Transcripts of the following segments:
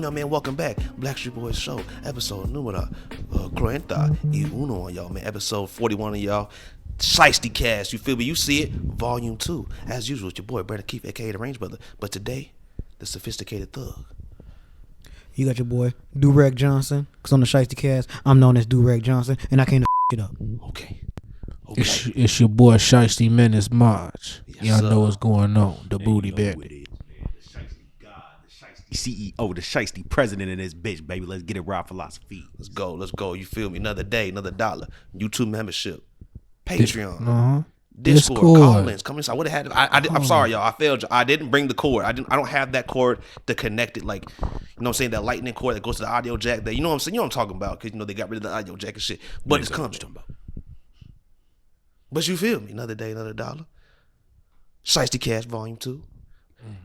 Bueno, man, welcome back. Blackstreet Boys Show, episode numero 41, y'all, man. Episode 41 of y'all. Shiestycast, you feel me? You see it. Volume 2. As usual, it's your boy, Brandon Keith, a.k.a. The Range Brother. But today, the Sophisticated Thug. You got your boy, Durag Johnson. Because on the Shiestycast, I'm known as Durag Johnson, and I came to it up. Okay. It's your boy, Shiesty Menace Semaj. Yes, Y'all sir. know what's going on. The booty bandit. CEO, the Shiesty president in this bitch, baby. Let's get it raw philosophy. Let's go. You feel me? Another day, another dollar. YouTube membership. Patreon. Discord. Call-ins. Come inside. I would have had. I'm sorry, y'all. I failed you. I didn't bring the cord. I don't have that cord to connect it. Like, you know what I'm saying? That lightning cord that goes to the audio jack. That, you know what I'm saying? You know what I'm talking about? Because, they got rid of the audio jack and shit. But it's coming. But you feel me? Another day, another dollar. Shiestycast Volume 2.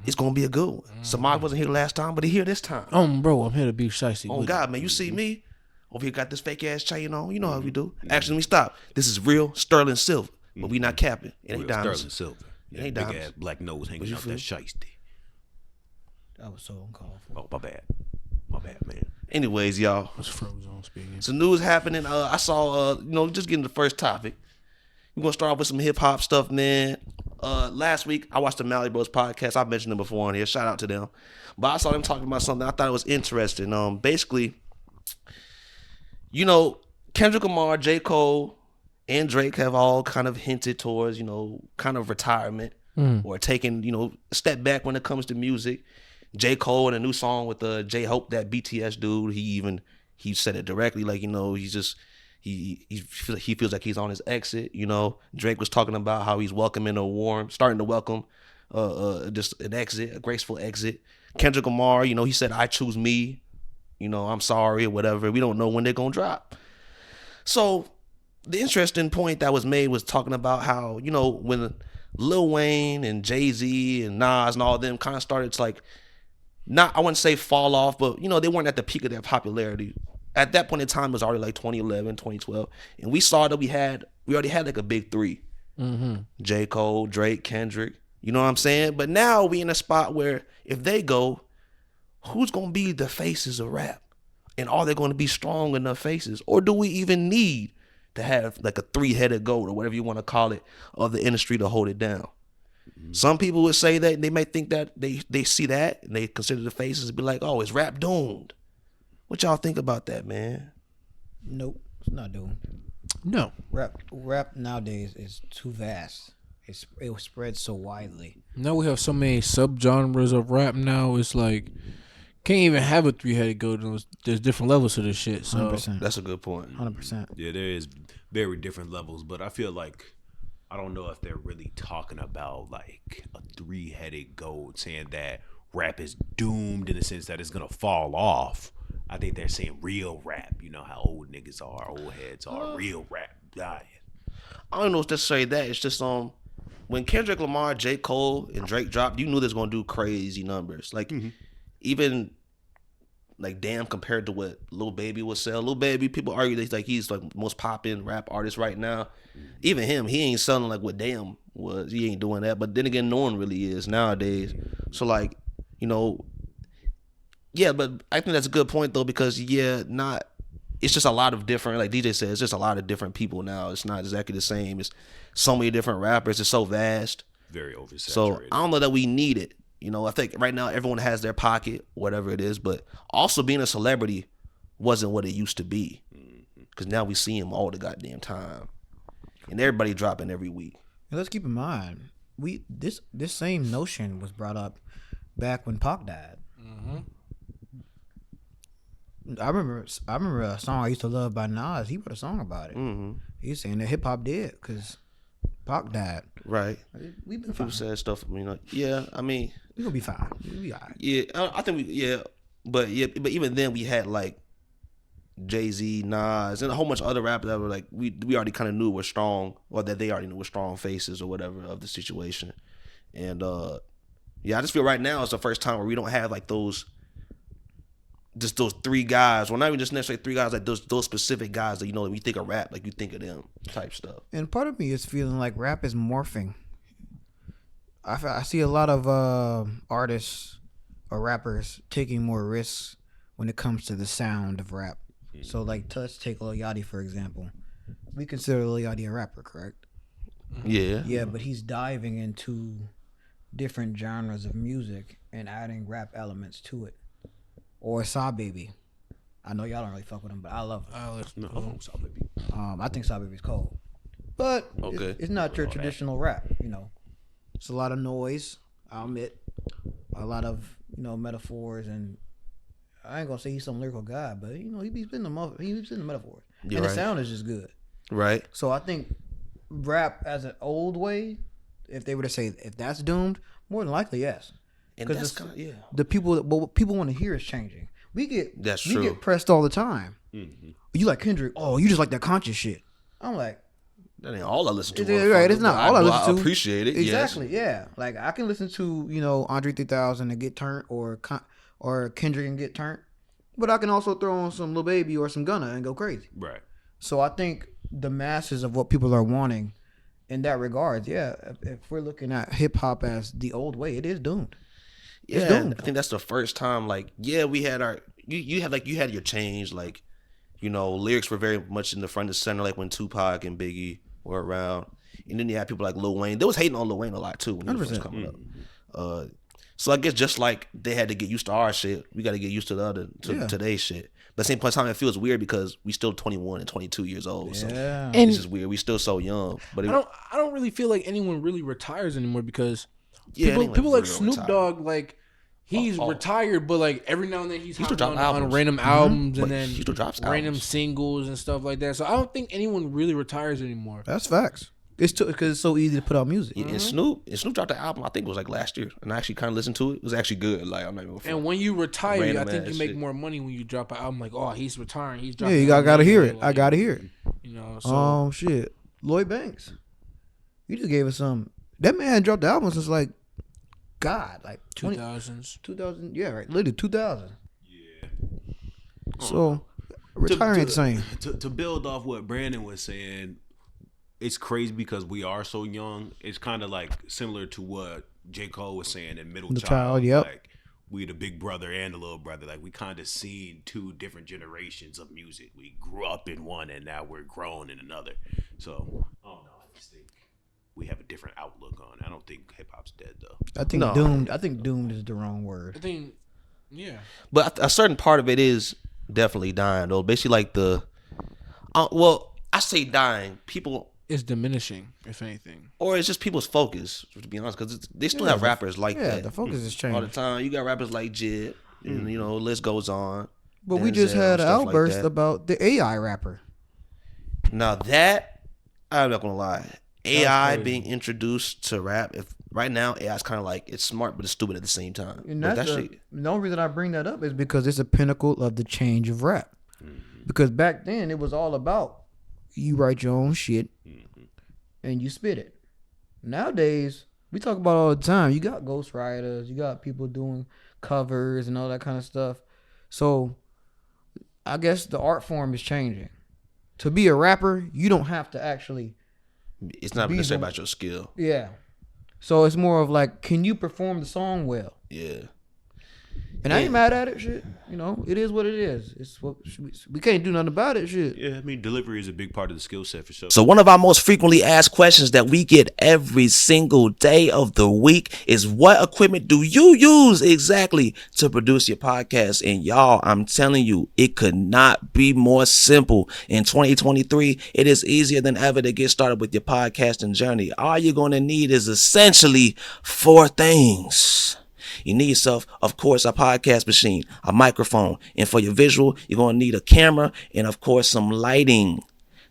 It's going to be a good one. Semaj wasn't here the last time, but he here this time. Bro, I'm here to be Shiesty. Oh, God, man. You see me? Over here got this fake-ass chain on. You know how we do. Actually, let me stop. This is real sterling silver, but we not capping. It ain't diamonds. Sterling silver. It ain't big diamonds. ass black nose hanging out that Shiesty. That was so uncalled for. Oh, my bad, man. Anyways, y'all. What's Frozen speaking? Some news happening. I saw, just getting the first topic. We're going to start off with some hip-hop stuff, man. Last week, I watched the Mally Bros podcast. I've mentioned them before on here. Shout out to them. But I saw them talking about something I thought it was interesting. Basically, Kendrick Lamar, J. Cole, and Drake have all kind of hinted towards, kind of retirement or taking, a step back when it comes to music. J. Cole in a new song with J. Hope, that BTS dude, he said it directly, like, he's just... He feels like he's on his exit. Drake was talking about how he's starting to welcome just an exit, a graceful exit. Kendrick Lamar, he said, I choose me, I'm sorry or whatever. We don't know when they're going to drop. So the interesting point that was made was talking about how, when Lil Wayne and Jay-Z and Nas and all of them kind of started to I wouldn't say fall off, but, they weren't at the peak of their popularity. At that point in time, it was already like 2011, 2012. And we saw that we already had like a big three. J. Cole, Drake, Kendrick. You know what I'm saying? But now we in a spot where if they go, who's going to be the faces of rap? And are they going to be strong enough faces? Or do we even need to have like a three-headed goat or whatever you want to call it of the industry to hold it down? Some people would say that they may think that they see that and they consider the faces and be like, oh, is rap doomed? What y'all think about that, man? Nope, it's not doing. No. Rap nowadays is too vast. It spreads so widely. Now we have so many subgenres of rap now. It's like, can't even have a three-headed goat. There's different levels to this shit. So 100%. That's a good point. 100%. Yeah, there is very different levels, but I feel like I don't know if they're really talking about like a three-headed goat, saying that rap is doomed in the sense that it's gonna fall off. I think they're saying real rap. You know how old niggas are, old heads are. Real rap dying. I don't know if to say that. It's just when Kendrick Lamar, J. Cole, and Drake dropped, you knew they was gonna do crazy numbers. Like even like Damn compared to what Lil Baby would sell. Lil Baby, people argue that he's like most popping rap artist right now. Even him, he ain't selling like what Damn was. He ain't doing that. But then again, no one really is nowadays. So like, yeah, but I think that's a good point though, because it's just a lot of different, like DJ said, it's just a lot of different people now. It's not exactly the same. It's so many different rappers. It's so vast. Very oversaturated. So I don't know that we need it. I think right now everyone has their pocket, whatever it is, but also being a celebrity wasn't what it used to be. Because now we see them all the goddamn time. And everybody dropping every week. And let's keep in mind, this same notion was brought up back when Pac died. I remember a song I used to love by Nas. He wrote a song about it. He's saying that hip hop did because Pac died. Right. We've been People fine. said stuff. Yeah. I mean, We're gonna be fine. We'll be all right. yeah. I think but even then we had like Jay-Z, Nas, and a whole bunch of other rappers that were like we already kind of knew were strong, or that they already knew were strong faces or whatever of the situation. And I just feel right now it's the first time where we don't have like those three guys. Well, not even just necessarily three guys, like those specific guys that when you think of rap, like you think of them type stuff. And part of me is feeling like rap is morphing. I see a lot of artists or rappers taking more risks when it comes to the sound of rap. So like, let's take Lil Yachty for example. We consider Lil Yachty a rapper, correct? Yeah. Yeah, but he's diving into different genres of music and adding rap elements to it. Or Saw Baby. I know y'all don't really fuck with him, but I love him. I think Saw Baby's cold. But it's not your traditional rap, you know. It's a lot of noise, I'll admit. A lot of, you know, metaphors, and I ain't gonna say he's some lyrical guy, but you know, he be spitting the metaphors. You're and right. the sound is just good. Right. So I think rap as an old way, if they were to say if that's doomed, more than likely yes. And that's kind of, the people what people want to hear is changing. We get pressed all the time. Mm-hmm. You like Kendrick? Oh, you just like that conscious shit. I'm like, that ain't all I listen to. Right, it's not all I listen to. I appreciate it. Exactly. Yes. Yeah. Like I can listen to, you know, Andre 3000 and get turned, or Kendrick and get turned, but I can also throw on some Lil Baby or some Gunna and go crazy. Right. So I think the masses of what people are wanting in that regard, if we're looking at hip hop as the old way, it is doomed. It's doomed. I think that's the first time. Like, we had our you had your change. Like, you know, lyrics were very much in the front and center. Like when Tupac and Biggie were around, and then you had people like Lil Wayne. They was hating on Lil Wayne a lot too when he was first coming up. So I guess just like they had to get used to our shit, we got to get used to today's shit. But at the same point in time, it feels weird because we still 21 and 22 years old. So And it's just weird. We still so young. But I don't really feel like anyone really retires anymore because Yeah, people like real Snoop retired. Dogg, like he's retired, but like every now and then he's still hopping drop on albums. random albums But and then he still drops random albums. singles and stuff like that. So I don't think anyone really retires anymore. That's facts. It's because it's so easy to put out music. Yeah, and Snoop dropped the album. I think it was like last year, and I actually kind of listened to it. It was actually good. Like I'm not even. And when you retire, I Random think you ass make shit. more money when you drop an album. Like, oh, he's retiring. He's Yeah, dropping. you an album gotta hear anyway, it. like, I gotta hear it. You know, so Shit. Lloyd Banks. You just gave us some. That man dropped the album since like 2000s. 2000. Yeah, right. Literally 2000. Yeah. So retiring ain't the same. To build off what Brandon was saying, it's crazy because we are so young. It's kind of like similar to what J. Cole was saying in Middle The Child. Child, yep. Like we the big brother and the little brother. Like we kind of seen two different generations of music. We grew up in one and now we're grown in another. So I don't know. I just think we have a different outlook on it. I don't think hip hop's dead though. I think doomed. I think doomed is the wrong word. I think, yeah. But a certain part of it is definitely dying, though. Basically, like I say dying. People, It's diminishing, if anything. or it's just people's focus, to be honest, because they still have rappers like that. The focus is all the changed. time. You got rappers like Jid, and you know, list goes on. But we just Denzel, had an stuff like outburst that. about the AI rapper. Now that I'm not gonna lie, AI being introduced to rap. If right now AI is kind of like it's smart but it's stupid at the same time. And But that's that the shit, only reason I bring that up is because it's a pinnacle of the change of rap. Because back then it was all about you write your own shit and you spit it. Nowadays we talk about it all the time. You got ghostwriters, you got people doing covers and all that kind of stuff. So I guess the art form is changing. To be a rapper, you don't have to actually. it's not necessarily about your skill. Yeah. So it's more of like, can you perform the song well? Yeah. And I ain't mad at it, shit. You know, it is what it is. It's what we can't do nothing about it, shit. Yeah, I mean delivery is a big part of the skill set for sure. So one of our most frequently asked questions that we get every single day of the week is, what equipment do you use exactly to produce your podcast? And y'all, I'm telling you, it could not be more simple. In 2023, it is easier than ever to get started with your podcasting journey. All you're going to need is essentially 4 things. You need yourself, of course, a podcast machine, a microphone, and for your visual, you're going to need a camera and, of course, some lighting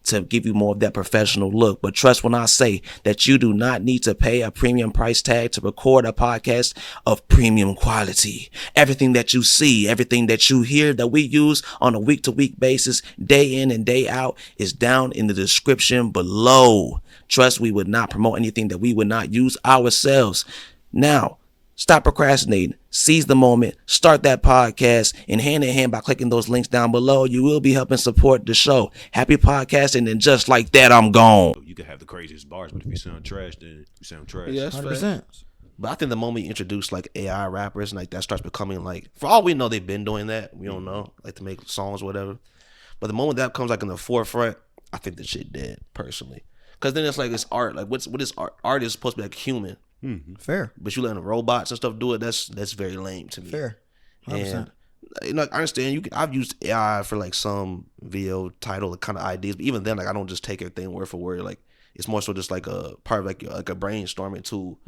to give you more of that professional look. But trust when I say that you do not need to pay a premium price tag to record a podcast of premium quality. Everything that you see, everything that you hear that we use on a week-to-week basis, day in and day out, is down in the description below. Trust, we would not promote anything that we would not use ourselves. Now, stop procrastinating, seize the moment, start that podcast, and hand in hand by clicking those links down below, you will be helping support the show. Happy podcasting, and just like that, I'm gone. You could have the craziest bars, but if you sound trash, then you sound trash. Yeah, that's 100%. But I think the moment you introduce like AI rappers and like that starts becoming like, for all we know, they've been doing that. We don't know, like to make songs or whatever. But the moment that comes like in the forefront, I think the shit dead personally. Because then it's like it's art. Like what is art? Art is supposed to be like human. Fair. But you letting robots and stuff do it. That's very lame to me. Fair. 100%. And I understand I've used AI for like some video title kind of ideas, but even then, like I don't just take everything word for word. Like it's more so just like a part of like a brainstorming tool.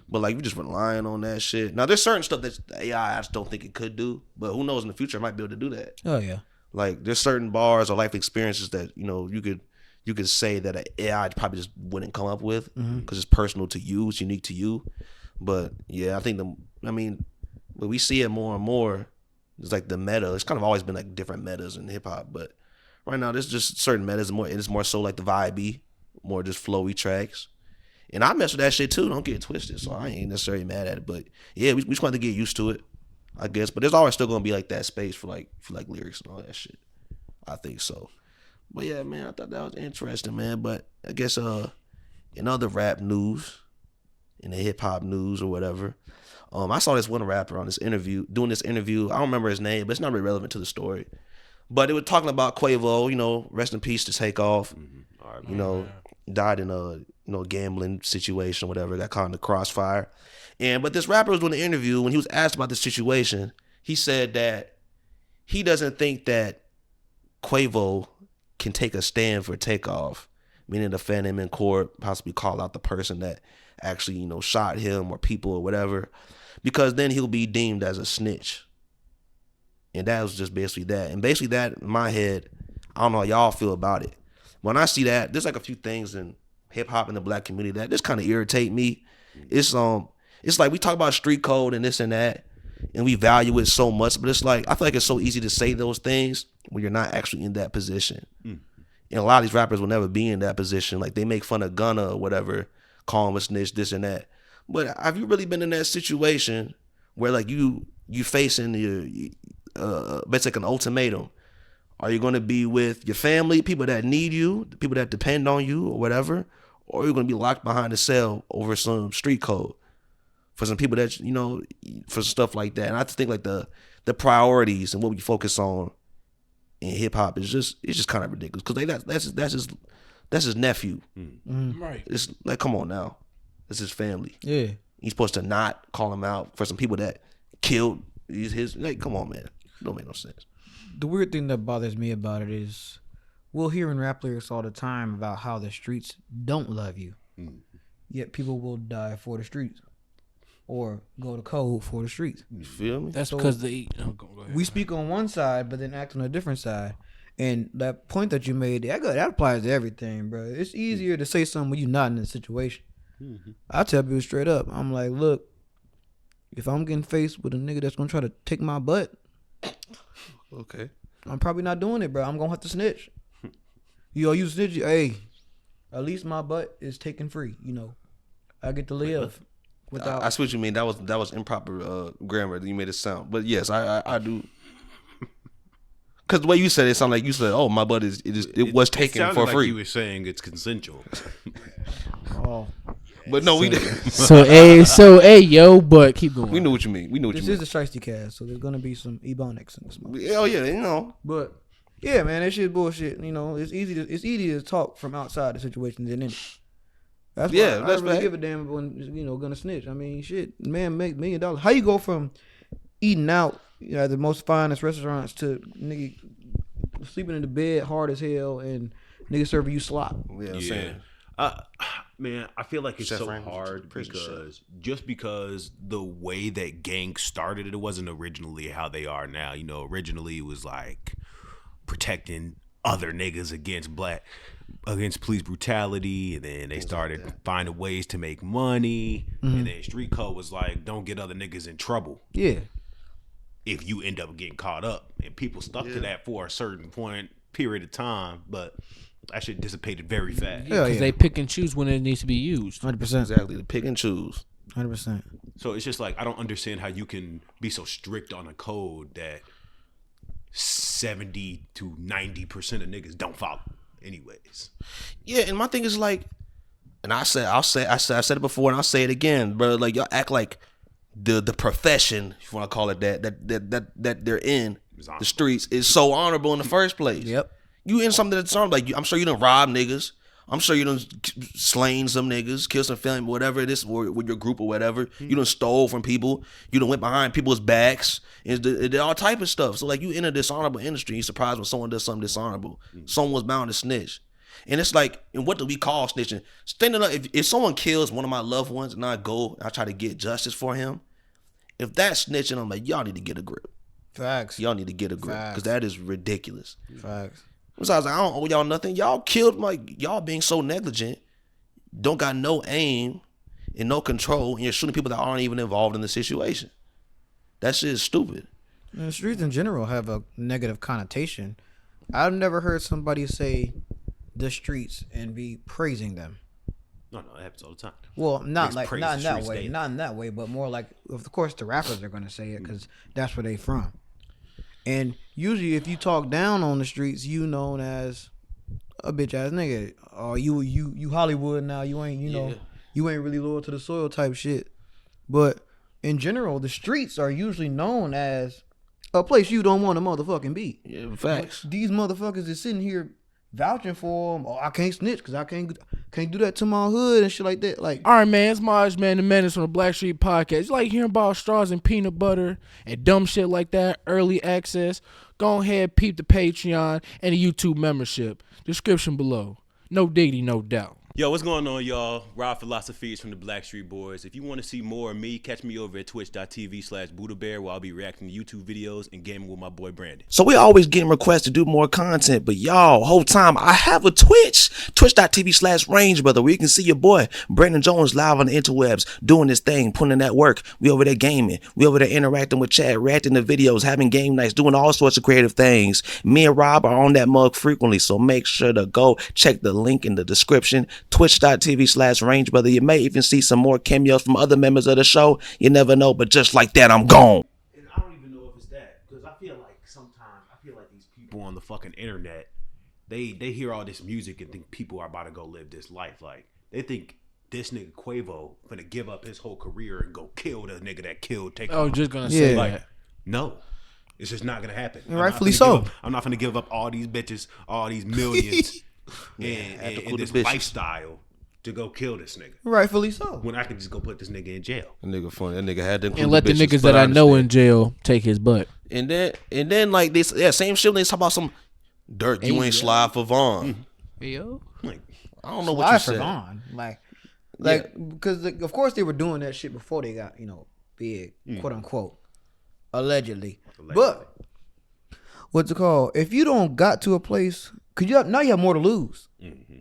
But like you just relying on that shit. Now there's certain stuff that the AI I just don't think it could do, but who knows in the future it might be able to do that. Oh yeah. Like there's certain bars or life experiences that you could say that an AI probably just wouldn't come up with because it's personal to you, it's unique to you. But yeah, I think when we see it more and more, it's like the meta. It's kind of always been like different metas in hip hop, but right now there's just certain metas. It's more so like the vibey, more just flowy tracks. And I mess with that shit too. Don't get it twisted. So I ain't necessarily mad at it, but yeah, we just want to get used to it, I guess. But there's always still gonna be like that space for like lyrics and all that shit. I think so. But yeah, man, I thought that was interesting, man. But I guess in other rap news, in the hip hop news or whatever, I saw this one rapper on doing this interview. I don't remember his name, but it's not really relevant to the story. But it was talking about Quavo, rest in peace to Takeoff. Died in a gambling situation, whatever, got caught in the crossfire. But this rapper was doing the interview. When he was asked about the situation, he said that he doesn't think that Quavo can take a stand for Takeoff, meaning defend him in court, possibly call out the person that actually, shot him or people or whatever, because then he'll be deemed as a snitch. And that was just basically that. And basically that, in my head, I don't know how y'all feel about it. When I see that, there's like a few things in hip hop in the black community that just kind of irritate me. It's like we talk about street code and this and that, and we value it so much, but it's like I feel like it's so easy to say those things when you're not actually in that position. And a lot of these rappers will never be in that position. Like they make fun of Gunna or whatever, call him a snitch, this and that. But have you really been in that situation where like you facing basically an ultimatum? Are you going to be with your family, people that need you, the people that depend on you or whatever? Or are you going to be locked behind a cell over some street code for some people that, for stuff like that? And I just think like the priorities and what we focus on in hip hop is just kind of ridiculous. Because that's his nephew. Right. It's like, come on now. It's his family. Yeah. He's supposed to not call him out for some people that killed his, like, come on, man. Don't make no sense. The weird thing that bothers me about it is we'll hear in rap lyrics all the time about how the streets don't love you. Yet people will die for the streets or go to code for the streets. You feel me? That's because they we speak on one side but then act on a different side. And that point that you made, that applies to everything, bro. It's easier to say something when you're not in a situation. I tell people straight up, I'm like, look, if I'm getting faced with a nigga that's gonna try to take my butt, okay, I'm probably not doing it, bro. I'm gonna have to snitch. You snitch, hey, at least my butt is taken free. I get to live without. I see what you mean. That was improper grammar. You made it sound, but yes, I do. Because the way you said it sounded like you said, "Oh, my butt it was taken for like free." You were saying it's consensual. Oh. But no, we didn't. But keep going. We knew what you mean. This is the Shiestycast, so there's gonna be some ebonics in this month. Oh yeah, But yeah, man, that shit's bullshit. It's easy to talk from outside the situation than in it. That's why I don't really give a damn when gonna snitch. I mean, shit, man, make $1 million. How you go from eating out at the most finest restaurants to nigga sleeping in the bed hard as hell and nigga serving you slop? Yeah. Man, I feel like it's so hard because the way that gangs started, it wasn't originally how they are now. Originally it was like protecting other niggas against police brutality, and then they started finding ways to make money, and then street code was like, don't get other niggas in trouble. Yeah. If you end up getting caught up, and people stuck to that for a certain period of time, but that shit dissipated very fast. Because they pick and choose when it needs to be used. 100%. Exactly, the pick and choose. 100%. So it's just like, I don't understand how you can be so strict on a code that 70 to 90% of niggas don't follow anyways. Yeah, and my thing is like, And I said it before, and I'll say it again, bro. Like y'all act like the profession, if you want to call it that they're in the streets is so honorable in the first place. Yep. You in something that's honorable. Like I'm sure you done rob niggas. I'm sure you done slain some niggas, kill some family, whatever it is, or with your group or whatever. You done stole from people. You done went behind people's backs. And all type of stuff. So like you in a dishonorable industry, you surprised when someone does something dishonorable. Someone was bound to snitch. And it's like, and what do we call snitching? Standing up, if someone kills one of my loved ones and I go, I try to get justice for him. If that's snitching, I'm like, y'all need to get a grip. Facts. Y'all need to get a grip because that is ridiculous. Facts. Besides, I don't owe y'all nothing. Y'all killed y'all being so negligent. Don't got no aim and no control, and you're shooting people that aren't even involved in the situation. That shit is stupid. And the streets in general have a negative connotation. I've never heard somebody say the streets and be praising them. No, it happens all the time. Well, not in that way, but more like, of course, the rappers are gonna say it because that's where they from. And usually, if you talk down on the streets, you known as a bitch ass nigga, or you Hollywood now. You ain't you ain't really loyal to the soil type shit. But in general, the streets are usually known as a place you don't want to motherfucking be. Yeah, facts. But these motherfuckers is sitting here vouching for them. Oh, I can't snitch because I can't do that to my hood and shit like that. Like, all right, man, it's Semaj, man, the menace from the Blackstreet podcast. You like hearing about straws and peanut butter and dumb shit like that, early access? Go ahead, peep the Patreon and the YouTube membership. Description below. No diggity, no doubt. Yo, what's going on, y'all? Rob Philosophies from the Blackstreet Boys. If you want to see more of me, catch me over at twitch.tv/BuddhaBear, where I'll be reacting to YouTube videos and gaming with my boy Brandon. So we always getting requests to do more content, but y'all, whole time I have a twitch.tv/rangebrother, where you can see your boy Brandon Jones live on the interwebs doing this thing, putting in that work. We over there gaming. We over there interacting with chat, reacting to videos, having game nights, doing all sorts of creative things. Me and Rob are on that mug frequently, so make sure to go check the link in the description. Twitch.tv/rangebrother. You may even see some more cameos from other members of the show. You never know, but just like that, I'm gone. And I don't even know if it's that, because I feel like sometimes, these people on the fucking internet, they hear all this music and think people are about to go live this life. Like, they think this nigga Quavo finna give up his whole career and go kill the nigga that killed Take. I was just gonna say like, no. It's just not gonna happen. And rightfully so. I'm not gonna give up all these bitches, all these millions. And this lifestyle to go kill this nigga. Rightfully so. When I can just go put this nigga in jail. That nigga funny. That nigga had to and let the niggas that I know in jail take his butt. And then like this, same shit. They talk about some Dirk. You ain't slide for Vaughn. Yo, like, I don't know what you said. For Vaughn, because of course they were doing that shit before they got big, quote unquote, allegedly. But what's it called? If you don't got to a place. Now you have more to lose. Mm-hmm.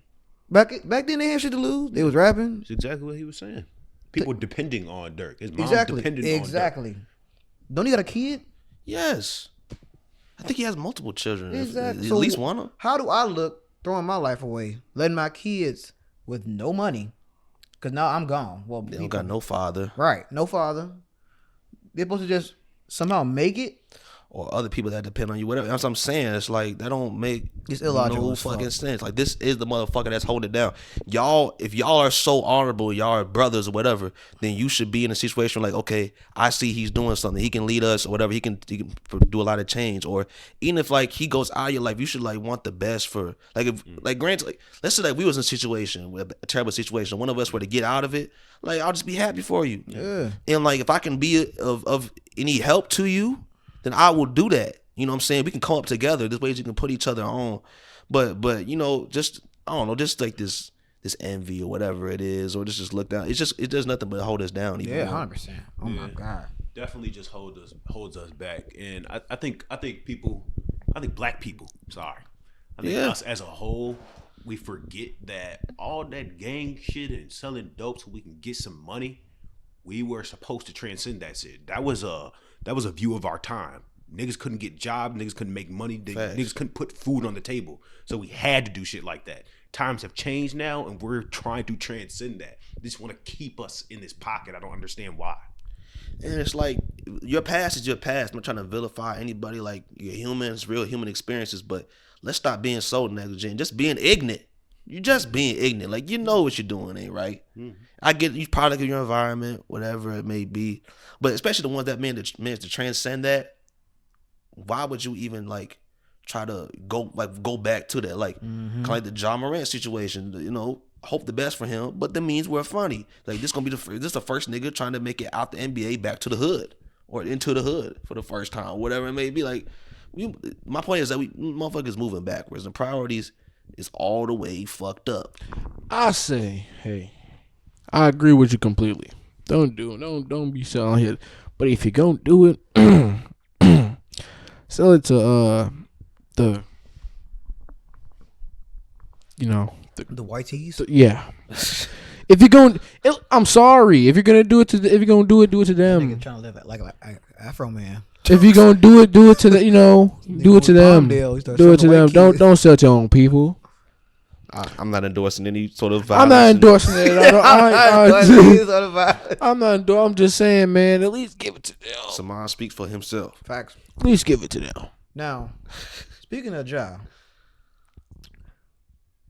Back then they had shit to lose. They was rapping. That's exactly what he was saying. People depending on Dirk. His mom depended on Dirk. Don't he got a kid? Yes. I think he has multiple children. Exactly. At least one of them. How do I look throwing my life away, letting my kids with no money? Because now I'm gone. Well, they don't got no father. Right. No father. They're supposed to just somehow make it. Or other people that depend on you, whatever. That's what I'm saying. It's like that don't make no fucking sense. Like this is the motherfucker that's holding it down. Y'all, if y'all are so honorable, y'all are brothers or whatever, then you should be in a situation like, okay, I see he's doing something. He can lead us or whatever. He can do a lot of change. Or even if like he goes out of your life, you should like want the best for like if like granted, like let's say like we was in a situation, a terrible situation. One of us were to get out of it. Like I'll just be happy for you. Yeah. And like if I can be of any help to you, then I will do that. You know what I'm saying? We can come up together. There's ways you can put each other on. But just I don't know, just like this envy or whatever it is, or just look down. It does nothing but hold us down. Even 100%. Oh my God. Definitely just holds us back. And I think black people, sorry. I think us as a whole, we forget that all that gang shit and selling dope so we can get some money, we were supposed to transcend that shit. That was a view of our time. Niggas couldn't get jobs. Niggas couldn't make money. Niggas couldn't put food on the table. So we had to do shit like that. Times have changed now, and we're trying to transcend that. They just want to keep us in this pocket. I don't understand why. And it's like, your past is your past. I'm not trying to vilify anybody. Like, you're human. It's real human experiences. But let's stop being so negligent. Just being ignorant. you're just being ignorant. Like, you know what you're doing ain't right. I get you product of your environment, whatever it may be, but especially the ones that managed to transcend that. Why would you even like try to go back to that? Like, kind of like the Ja Morant situation. You know, hope the best for him, but the means were funny. Like, this gonna be the first nigga trying to make it out the NBA back to the hood or into the hood for the first time, whatever it may be. Like, my point is that we motherfuckers moving backwards. The priorities is all the way fucked up. I say, hey, I agree with you completely. Don't do it. Don't be selling here. But if you're gonna do it, sell it to the The white tees. Yeah. If you're going, I'm sorry. If you're gonna do it to if you're gonna do it to them. Nigga trying to live like an Afro man. If you're gonna do it to the do it to them. Do it to them. Don't sell it to your own people. I'm not endorsing any sort of I'm violence. not endorsing it. I'm not endorsing. I'm just saying, man. At least give it to them. Semaj speaks for himself. Facts. At least give it to them. Now, speaking of Ja,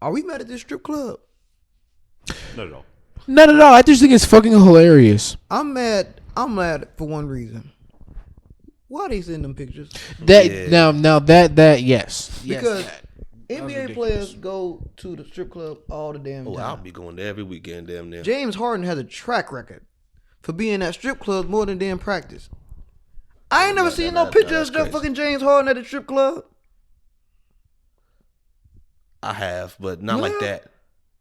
are we mad at this strip club? Not at all. Not at all. I just think it's fucking hilarious. I'm mad for one reason. Why they send them pictures? Now that yes. Because that NBA players go to the strip club all the damn time. I'll be going there every weekend, damn near. James Harden has a track record for being at strip clubs more than damn practice. I ain't never seen no pictures of fucking James Harden at a strip club. I have, but not like that.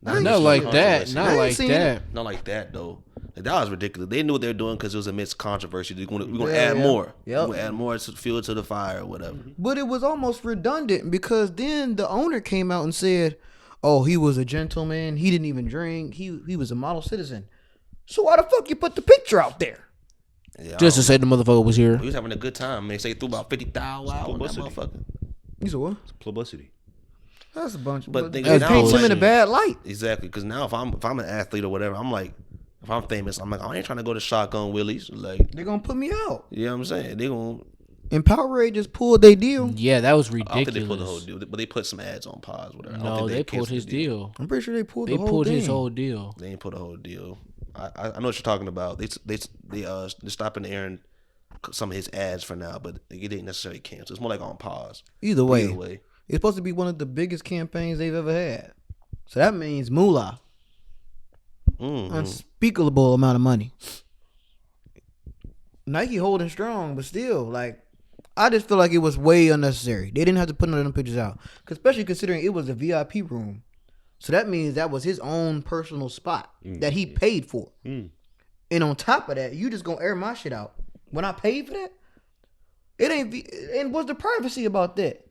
Not like that. Not like that. Not like that though. Like, that was ridiculous. They knew what they were doing because it was amidst controversy. We're gonna add more. We're gonna add more fuel to the fire or whatever. But it was almost redundant because then the owner came out and said, "Oh, he was a gentleman. He didn't even drink. He was a model citizen." So why the fuck you put the picture out there? Yeah, just to say the motherfucker was here. He was having a good time. They say threw about 50,000 out on that motherfucker. You said what? It's publicity. That's a bunch. But it paints him in a bad light. Exactly, because now if I'm an athlete or whatever, I'm like, if I'm famous, I'm like, I ain't trying to go to Shotgun Willie's. Like, they're gonna put me out. You know what I'm saying? They gonna. And Powerade just pulled their deal. Yeah, that was ridiculous. I don't think they pulled the whole deal, but they put some ads on pause, whatever. No, they pulled his deal. I'm pretty sure they pulled. They the whole pulled thing. his whole deal. They ain't put a whole deal. I know what you're talking about. They're stopping airing some of his ads for now, but it didn't necessarily cancel. It's more like on pause. Either way, it's supposed to be one of the biggest campaigns they've ever had. So that means moolah. Unspeakable amount of money. Nike holding strong, but still, like, I just feel like it was way unnecessary. They didn't have to put none of them pictures out, especially considering it was a VIP room. So that means that was his own personal spot that he paid for. And on top of that, you just gonna air my shit out when I paid for that? It ain't. And what's the privacy about that?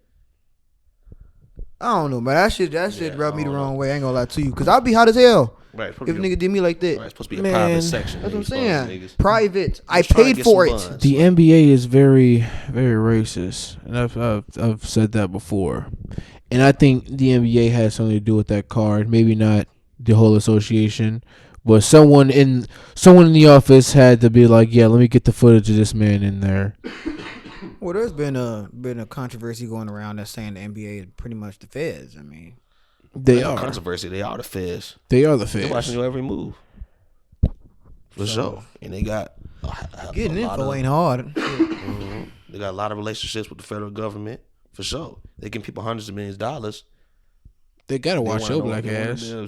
I don't know, man. That shit rubbed me the wrong way. I ain't gonna lie to you, cause I'd be hot as hell. Right, if a nigga did me like that. Right, it's supposed to be a private section. That's what I'm saying. Private. I paid for it. The NBA is very, very racist, and I've said that before. And I think the NBA has something to do with that card. Maybe not the whole association, but someone in the office had to be like, yeah, let me get the footage of this man in there. Well, there's been a controversy going around that's saying the NBA is pretty much the feds. I mean, they are controversy. They are the feds. They are the feds. They're watching your every move. For sure. And they got getting info ain't hard. They got a lot of relationships with the federal government. For sure. They give people hundreds of millions of dollars. They gotta watch your black ass. Yeah,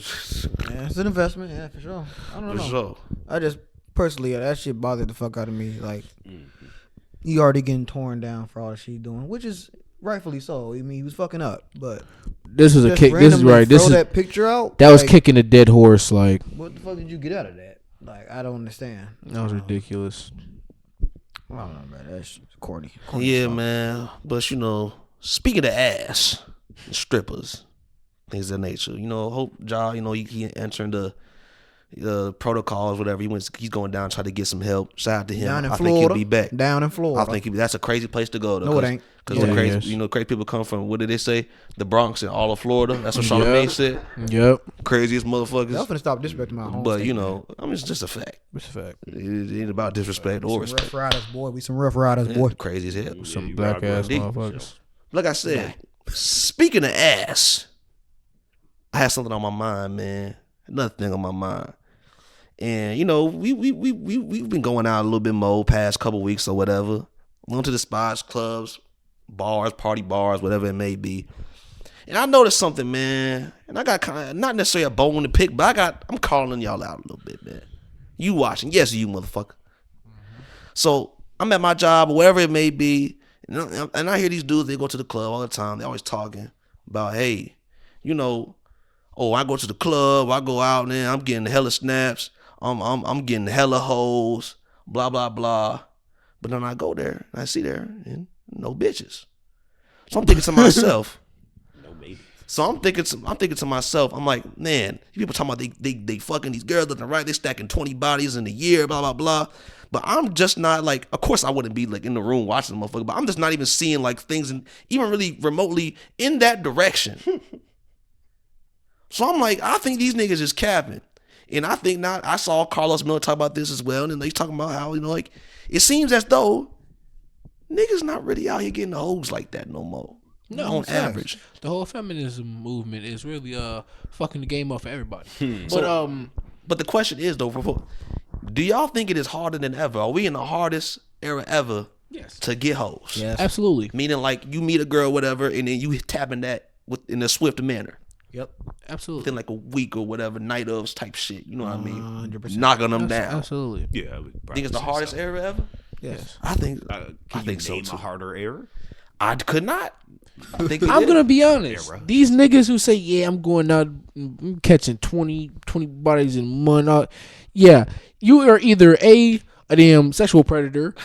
it's an investment. Yeah, for sure. I don't know. For sure. I just personally, that shit bothered the fuck out of me. Like, you already getting torn down for all the shit doing, which is rightfully so. I mean, he was fucking up, but this is a kick. This is right. This is that picture out. That was kicking a dead horse. Like, what the fuck did you get out of that? Like, I don't understand. That was ridiculous. I don't know, man. That's corny. Yeah, man. But speaking of ass, strippers, things of that nature. Hope Ja, he entering the protocols, whatever. He's going down, trying to get some help. Shout out to him. Down in I Florida, think he'll be back. Down in Florida. I think that's a crazy place to go. Though, no, it ain't. Because crazy people come from, what did they say? The Bronx and all of Florida. That's what Charlamagne said. Yep. Craziest motherfuckers. I'm finna stop disrespecting my home. But it's just a fact. It's a fact. It ain't about disrespect or respect. Rough riders, boy. We some rough riders, boy. Crazy as hell. Some black ass motherfuckers. Like I said, speaking of ass, I had something on my mind, man. Another thing on my mind. And, you know, we've been going out a little bit more past couple weeks or whatever. Going to the spots, clubs, bars, party bars, whatever it may be. And I noticed something, man. And I got kind of, not necessarily a bone to pick, but I'm calling y'all out a little bit, man. You watching. Yes, you motherfucker. So I'm at my job or wherever it may be. And I hear these dudes, they go to the club all the time. They always talking about, hey, you know, oh, I go to the club, I go out and I'm getting hella snaps. I'm getting hella hoes, blah, blah, blah. But then I go there and I see there and no bitches. So I'm thinking to myself. No babies. So I'm thinking to myself, I'm like, man, people talking about they fucking these girls left and right, they stacking 20 bodies in a year, blah, blah, blah. But I'm just not like, of course I wouldn't be like in the room watching the motherfucker, but I'm just not even seeing like things even really remotely in that direction. So I'm like, I think these niggas is capping. And I think not, I saw Carlos Miller talk about this as well. And he's talking about how, you know, like, it seems as though niggas not really out here getting the hoes like that no more. No, on average. The whole feminism movement is really fucking the game up for everybody. But the question is though, do y'all think it is harder than ever? Are we in the hardest era ever to get hoes? Yes. Absolutely. Meaning like you meet a girl, whatever, and then you tapping that in a swift manner. Yep. Absolutely. Within like a week or whatever, night ofs type shit. You know what I mean? 100%. Knocking them down. Absolutely. Yeah. I would Think it's the hardest era ever? Yes. I think. Can I you think so name too. a harder era? I could not. I think I'm gonna be honest. These niggas who say, "Yeah, I'm going out, I'm catching 20 bodies in a month." Yeah, you are either a damn sexual predator,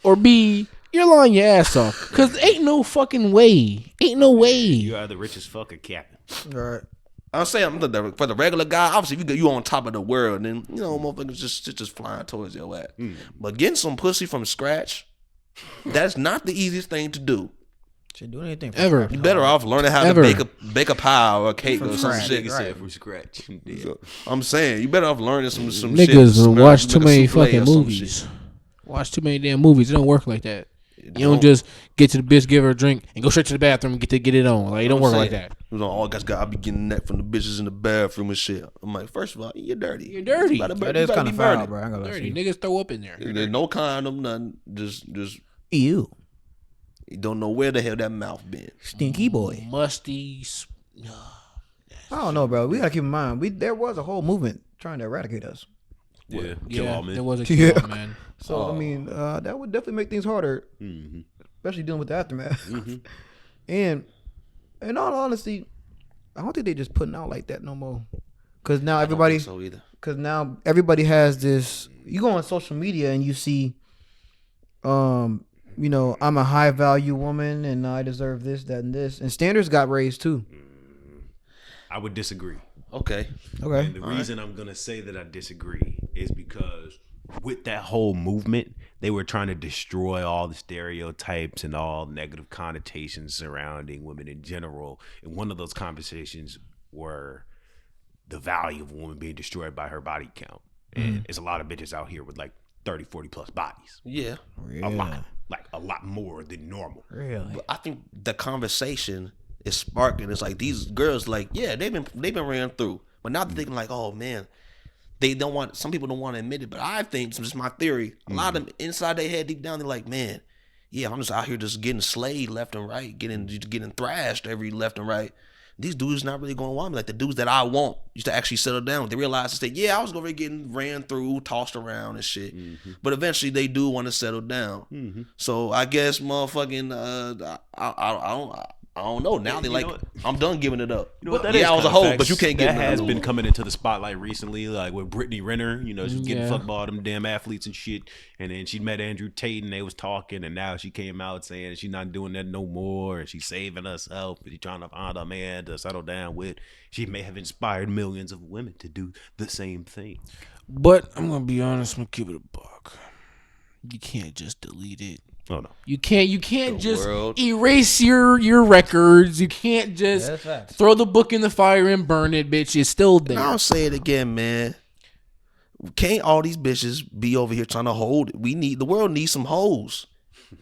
or B, you're lying your ass off. Cause ain't no fucking way. Ain't no way. You are the richest fuck at capping. All right. I'm saying for the regular guy, obviously you on top of the world, then you know motherfuckers just flying towards your ass. But getting some pussy from scratch, that's not the easiest thing to do. Should do anything ever. You better off learning how to bake a pie or a cake or some shit. Right. From scratch. Yeah. So, I'm saying you better off learning some niggas shit. watch too many fucking movies. Watch too many damn movies. It don't work like that. You don't just get to the bitch, give her a drink, and go straight to the bathroom and get it on. Like it don't work like that. You know, all guys I be getting that from the bitches in the bathroom and shit. I'm like, first of all, you're dirty. You're dirty. That is kind of foul, bro. I ain't gonna lie to Dirty you. niggas throw up in there. There's no condom, nothing. Just Ew. you don't know where the hell that mouth been. Stinky boy. Musty. I don't know, bro. We gotta keep in mind. There was a whole movement trying to eradicate us. Yeah. Kill all men. There was a kill all man. So I mean, that would definitely make things harder, especially dealing with the aftermath. And in all honesty, I don't think they just putting out like that no more. Cause now everybody, So either. cause now everybody has this. You go on social media and you see, you know, I'm a high value woman and I deserve this, that, and this. And standards got raised too. I would disagree. Okay. And the reason I'm going to say that I disagree is because with that whole movement, they were trying to destroy all the stereotypes and all negative connotations surrounding women in general. And one of those conversations were the value of a woman being destroyed by her body count. And there's a lot of bitches out here with like 30, 40 plus bodies. Yeah. A lot. Like a lot more than normal. Really? But I think the conversation is sparking. It's like these girls, like, yeah, they've been ran through, but now they're thinking like, oh man, they don't want. Some people don't want to admit it, but I think, this is my theory. A lot of them inside their head, deep down, they're like, man, yeah, I'm just out here just getting slayed left and right, getting thrashed every left and right. These dudes not really going to want me. Like the dudes that I want used to actually settle down. They realize and say, yeah, I was over getting ran through, tossed around and shit. But eventually they do want to settle down. So I guess motherfucking, I don't know. Now they like, I'm done giving it up. You know what, that yeah, is I was a kinda hoe, facts. but you can't get that me. has been coming into the spotlight recently, like with Brittany Renner. You know, she was getting fucked by all them damn athletes and shit. And then she met Andrew Tate and they was talking, and now she came out saying she's not doing that no more, and she's saving herself, and she's trying to find a man to settle down with. She may have inspired millions of women to do the same thing. But I'm gonna be honest, I'm gonna keep it a buck. You can't just delete it. Oh no. You can't just erase your records. You can't just throw the book in the fire and burn it, bitch. It's still there. I'll say it again, man. Can't all these bitches be over here trying to hold it? The world needs some hoes.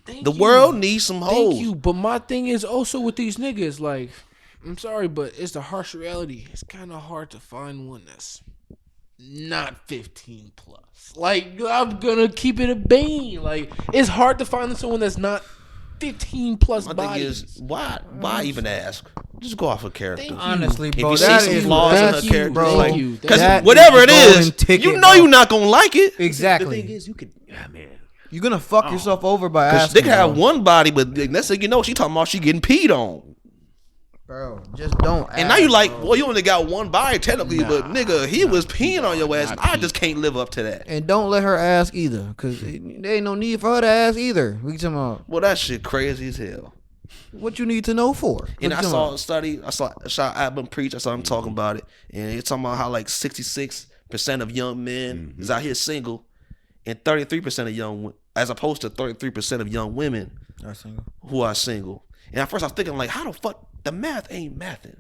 The world needs some hoes. Thank you. But my thing is also with these niggas, like, I'm sorry, but it's the harsh reality. It's kind of hard to find one that's not 15 plus. Like, I'm gonna keep it a bean. Like, it's hard to find someone that's not 15 plus My bodies. thing is, why even ask? Just go off of character. Honestly, bro, if you that see some is flaws in her thank you, character, bro. like, Thank you. because That whatever is it the is, golden ticket, you know bro. you're not gonna like it. Exactly. The thing is, you could, man. You're gonna fuck yourself over by Because asking. they can have bro. one body, but next thing you know, she talking about she getting peed on. Bro, just don't. And now you like, well, you only got one body technically, but nigga, he was peeing on your ass. I just can't live up to that. And don't let her ask either, because there ain't no need for her to ask either. We talking about Well, that shit crazy as hell. what you need to know for. And I saw a study, I saw Abram preach, I saw him talking about it, and he's talking about how like 66% of young men is out here single, and 33% of young, as opposed to 33% of young women who are single. And at first I was thinking like, how the fuck the math ain't mathing?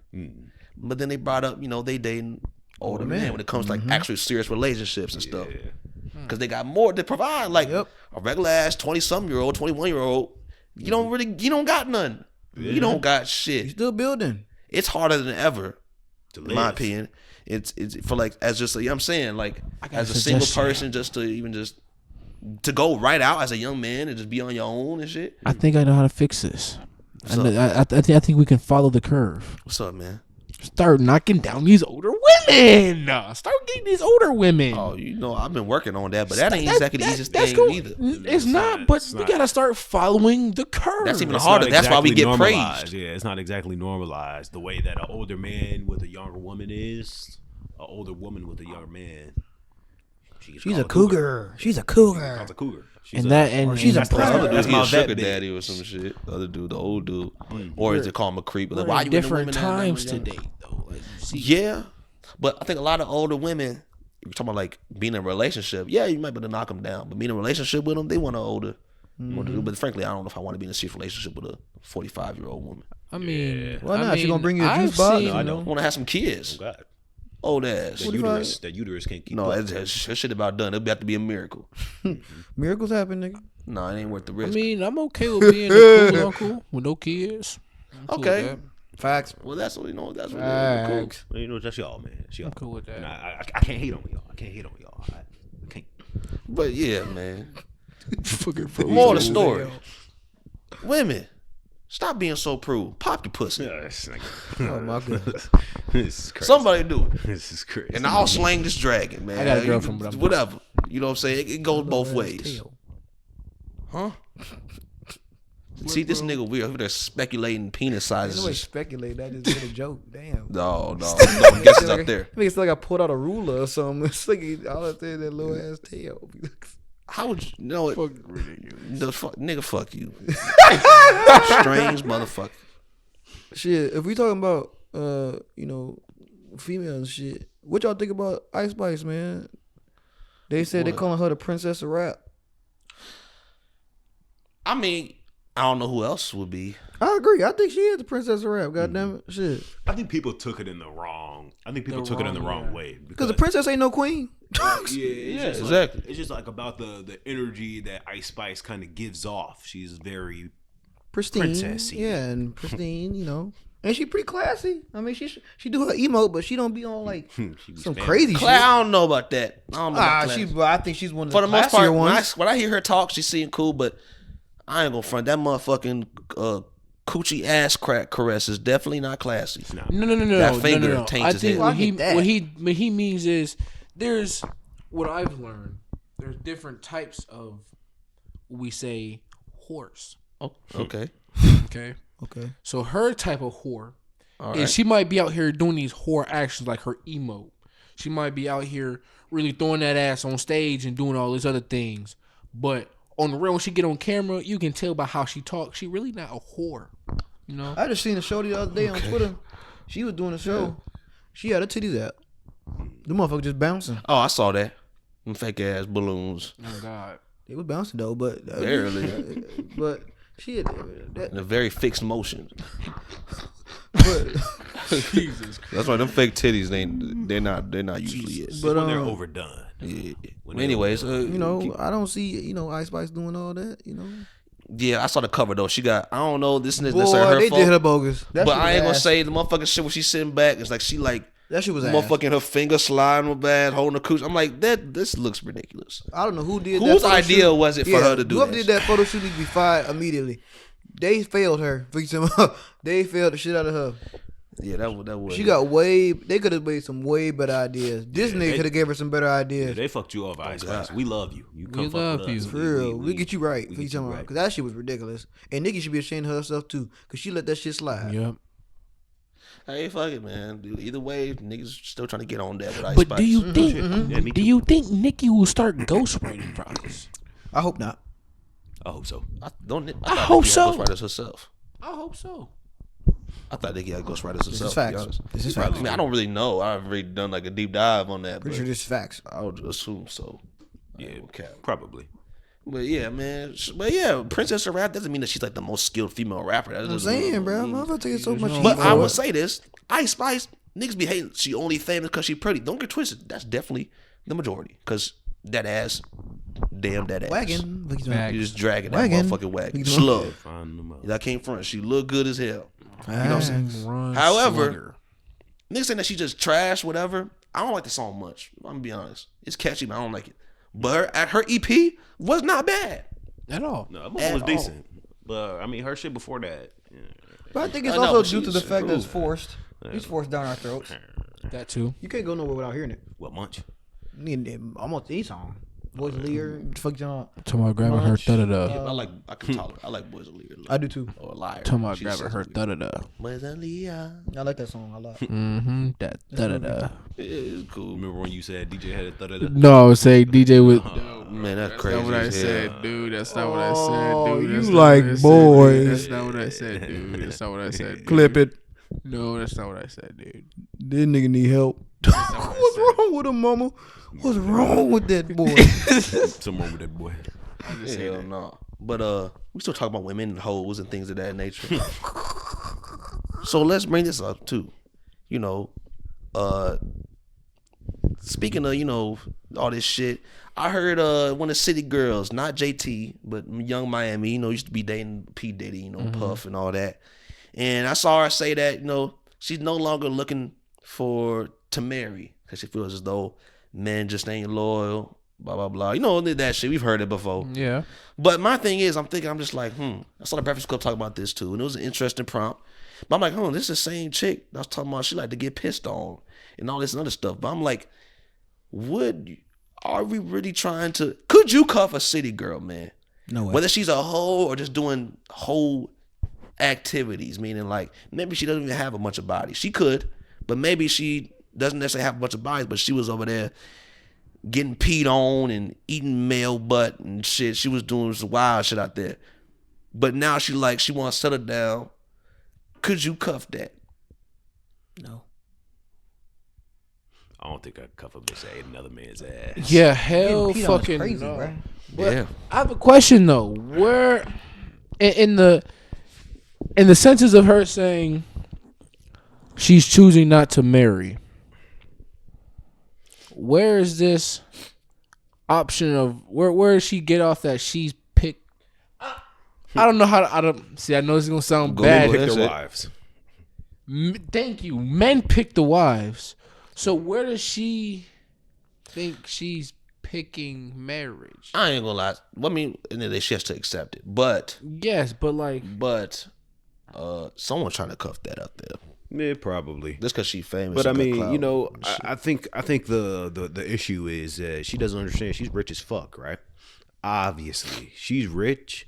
But then they brought up, they dating older men when it comes to like actually serious relationships and stuff, because they got more to provide. Like a regular ass 20-something-year-old, 21-year-old, you don't got none. You don't got shit. You still building. It's harder than ever, To in my live. opinion. It's for like, as just, I'm saying, like, got as a a single suggestion. person, just to go right out as a young man and just be on your own and shit. I think I know how to fix this. What's I think we can follow the curve. What's up, man? Start knocking down these older women. Start getting these older women. Oh, I've been working on that, but that ain't exactly the easiest thing cool. either. It's not, but we gotta start following the curve. That's even It's harder. not That's why we exactly get normalized. praised. Yeah, it's not exactly normalized the way that an older man with a younger woman is. An older woman with a younger man. She's a cougar. She's a cougar. Called a cougar. She's a The other dude, That's he my a sugar vet bitch. daddy or some shit. The other dude, the old dude, or is it call him a creep? Like, We're why in you different into women that times young? to date, though. Like, you see, Yeah, but I think a lot of older women, you're talking about like being in a relationship. Yeah, you might be able to knock them down, but being in a relationship with them, they want an older. But frankly, I don't know if I want to be in a serious relationship with a 45-year-old woman. I mean, Why not? I She gonna mean, bring you a juice I've box? seen- No, I I don't. want to have some kids. Oh, God. Old ass. That uterus can't keep No, up. that shit about done. It'll have to be a miracle. Miracles happen, nigga. No, it ain't worth the I risk. mean, I'm okay with being a cool uncle with no kids. I'm cool Okay. with that. Facts. Well, that's what that's what Facts. Well, that's y'all, man. That's y'all. I'm cool with that. And I can't hate on y'all. I can't. But yeah, man. Fucking More of the story. Women, stop being so prude. Pop your pussy. Yeah, this nigga. Oh my goodness. This is crazy. Somebody do it. This is crazy. And I'll slang this dragon, man. I got a girlfriend, but I'm whatever. You know what I'm saying? It goes both ways. Huh? See, this nigga weird. They're speculating penis Nobody sizes. speculate. That just been a joke. Damn. No, guesses out there. Nigga still got pulled out a ruler or something. It's like all I said that little ass tail. How would you know it? Nigga, fuck you. Strange motherfucker. Shit, if we talking about females and shit, what y'all think about Ice Spice, man? They said they calling her the princess of rap. I mean, I don't know who else would be. I agree. I think she is the princess of rap. Goddamn it, shit. I think people took it in the wrong. Way Because the princess ain't no queen. It's exactly. It's just like about the energy that Ice Spice kind of gives off. She's very Pristine. princessy. Yeah, and pristine. And she pretty classy. I mean, she do her emote, but she don't be on like She be some spamming. crazy shit. I don't know about that. I don't know about class. I think she's one of For the the most part, classier ones. when I hear her talk, she seem cool, but I ain't gonna front. That motherfucking coochie ass crack caress is definitely not classy. No. That finger no. taints I his think head. what I get that. what he means is there's what I've learned. There's different types of we say whores. Oh, okay. Okay. Okay. So her type of whore All is right. she might be out here doing these whore actions like her emote. She might be out here really throwing that ass on stage and doing all these other things. But on the real, when she get on camera, you can tell by how she talks. She really not a whore. You know? I just seen a show the other day on Twitter. She was doing a show. She had her titties out. The motherfucker just bouncing. Oh, I saw that. Them fake ass balloons. Oh God. They was bouncing though, but Barely. but she had that. In a very fixed motion. But Jesus Christ. That's why them fake titties they're not usually it. But when they're um, overdone. Yeah. When Anyways, I don't see Ice Spice doing all that. Yeah, I saw the cover though. She got, I don't know, this is Boy, necessarily her they fault. did her bogus. But I ain't gonna say the motherfucking shit when she's sitting back. It's like she like that shit was motherfucking her finger sliding with bad, holding her cooch. I'm like, this looks ridiculous. I don't know who did that. Whose idea was it for her to do whoever that? did that photo shoot need to be fired immediately. They failed her. They failed the shit out of her. Yeah, that was. She got way. They could have made some way better ideas. This nigga could have gave her some better ideas. Yeah, they fucked you off, Ice Spice. We love you. You come We fuck love with you. us. For real, we get you right. We get you right. Because that shit was ridiculous. And Nikki should be ashamed of herself too. Because she let that shit slide. Yep. Hey, fuck it, man. Dude, either way, niggas still trying to get on that with Ice But Spice. do you think? Yeah, me Do you think Nicki will start ghostwriting projects? I hope not. I hope so. I thought hope Nicki so. had ghostwriters herself. I hope so. I thought Nicki had ghostwriters herself. This is to be facts. honest. This is I facts. mean, I don't really know. I haven't really done like a deep dive on that. Pretty but sure this is facts. I would assume so. Yeah, Okay. probably. But yeah, man. But yeah, Princess of Rap doesn't mean that she's like the most skilled female rapper. That I'm doesn't saying, bro. mean- Motherfucker taking so much. But heat I for would it. say this: Ice Spice, niggas be hating. She only famous because she pretty. Don't get twisted. That's definitely the majority. Because that ass, damn that ass. Wagon. Look, he's doing- Facts. You just dragging that Wagon. motherfucking wagon. Look, he's doing- Slug. Find them out. That came front. She look good as hell. You know what I'm saying? Run However, slugger. niggas saying that she just trash, whatever. I don't like the song much. I'm gonna be honest. It's catchy, but I don't like it. But her EP was not bad. At all. No, that one was decent. But I mean, her shit before that. Yeah. But I think it's I know, also but due to the she's fact that it's improved. forced. It's forced down our throats. That too. You can't go nowhere without hearing it. What munch? You need almost any song. Boys Lear, fuck y'all. Talking about grabbing her da da da. I can tolerate. I like Boys of Lear. I do too. Or Liar. Talking about She grabbing says her it da da da. Boys of Lear. I like that song a lot. Mm-hmm. That da da da. It's cool. Remember when you said DJ had a thud? No, I was saying DJ with. Man, that's crazy. That's not what I as hell. said, dude. That's not what I said, dude. you That's like not what I said, boys. dude. That's not what I said, dude. That's not what I said. Dude. Clip it. No, that's not what I said, dude. This nigga need help. not what I What's said. wrong with him, mama? What's wrong with that boy? Something wrong with that boy. Hell no. But we still talk about women and hoes and things of that nature. So let's bring this up too. You know, speaking of, you know, all this shit, I heard one of the city girls, not JT, but Young Miami, you know, used to be dating P. Diddy, you know, Puff and all that. And I saw her say that, you know, she's no longer looking to marry because she feels as though men just ain't loyal, blah, blah, blah. You know, that shit. We've heard it before. Yeah. But my thing is, I'm just like, I saw the Breakfast Club talk about this too, and it was an interesting prompt. But I'm like, this is the same chick that I was talking about. She like to get pissed on and all this and other stuff. But I'm like, are we really trying to? Could you cuff a city girl, man? No way. Whether she's a hoe or just doing whole activities, meaning like maybe she doesn't even have a bunch of bodies. She could, but maybe she doesn't necessarily have a bunch of bodies. But she was over there getting peed on and eating male butt and shit. She was doing some wild shit out there. But now she wants to settle down. Could you cuff that? No. I don't think I could cuff a bitch that ate another man's ass. Yeah, hell Getting peed on is fucking crazy, no. bro. But Yeah. I have a question though. Where in the senses of her saying she's choosing not to marry, where is this option of where does she get off that she's picked? I don't know how to. I don't see. I know this is gonna sound Go bad. ahead. Pick That's their it. wives. Thank you. Men pick the wives. So where does she think she's picking marriage? I ain't gonna lie. I mean, and then she has to accept it. But Yes, but like someone trying to cuff that up there. Yeah, probably. Just because she famous. But I and got mean, clout you know, and shit. I think the issue is she doesn't understand she's rich as fuck, right? Obviously, she's rich.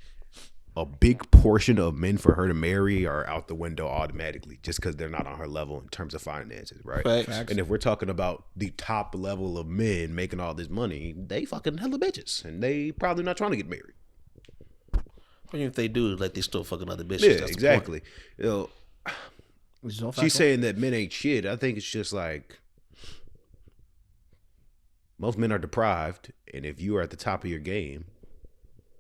A big portion of men for her to marry are out the window automatically just because they're not on her level in terms of finances, right? Facts. And if we're talking about the top level of men making all this money, they fucking hella bitches, and they probably not trying to get married. Even if they do, like they still fucking other bitches. Yeah, That's the point. exactly. You know, she's saying that men ain't shit. I think it's just like most men are deprived, and if you are at the top of your game,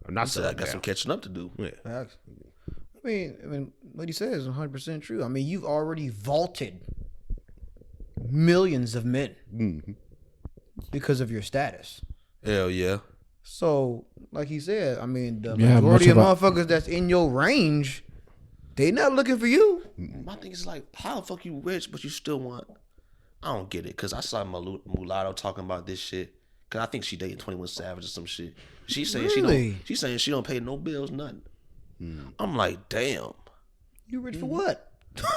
I'm not So saying I got some catching up to do. Yeah. Facts. I mean, what he says is 100% true. I mean, you've already vaulted millions of men because of your status. Hell yeah. So, like he said, I mean, the majority of motherfuckers that's in your range, they not looking for you. My thing is like, how the fuck you rich, but you still want? I don't get it, cause I saw Mulatto talking about this shit. Cause I think she dated 21 Savage or some shit. She's saying she's saying she don't pay no bills, nothing. I'm like, damn. You rich for what?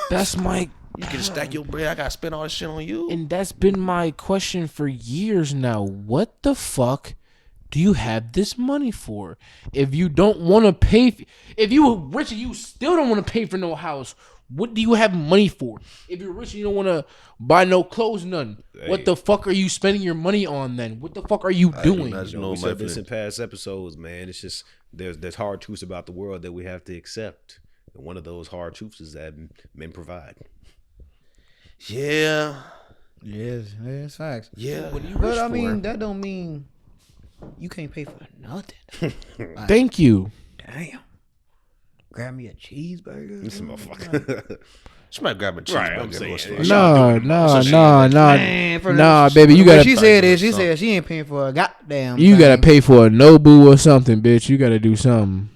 That's my. You can stack your bread. I gotta spend all this shit on you. And that's been my question for years now. What the fuck do you have this money for? If you don't want to pay, if you were rich and you still don't want to pay for no house, what do you have money for? If you're rich and you don't want to buy no clothes, none. Hey. What the fuck are you spending your money on then? What the fuck are you doing? We said this in past episodes, man. It's just there's hard truths about the world that we have to accept. And one of those hard truths is that men provide. Yeah. Yes, it's facts. Yeah. But I mean, that don't mean you can't pay for nothing. Like, thank you. Damn. Grab me a cheeseburger. This motherfucker. Somebody grab a cheeseburger. Right, I'm saying. Nah, baby, you gotta. She said it. She said she ain't paying for a goddamn. You gotta pay for a Nobu or something, bitch. You gotta do something.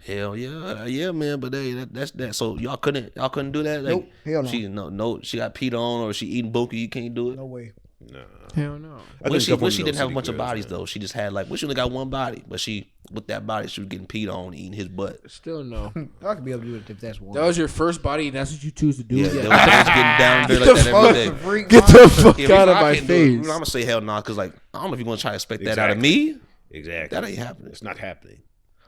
Hell yeah, man. But that's that. So y'all couldn't do that. Like, nope. Hell no. She got peed on or she eating buki. You can't do it. No way. No. Hell no. Wish she didn't have a bunch of bodies though. She just had wish she only got one body, but with that body she was getting peed on, eating his butt. Still no. I could be able to do it if that's one. That was your first body, and that's what you choose to do. Yeah, that was getting down there like that every day. Get the fuck out of my face. I'm gonna say hell no, because I don't know if you're gonna try to expect that out of me. Exactly. That ain't happening. It's not happening.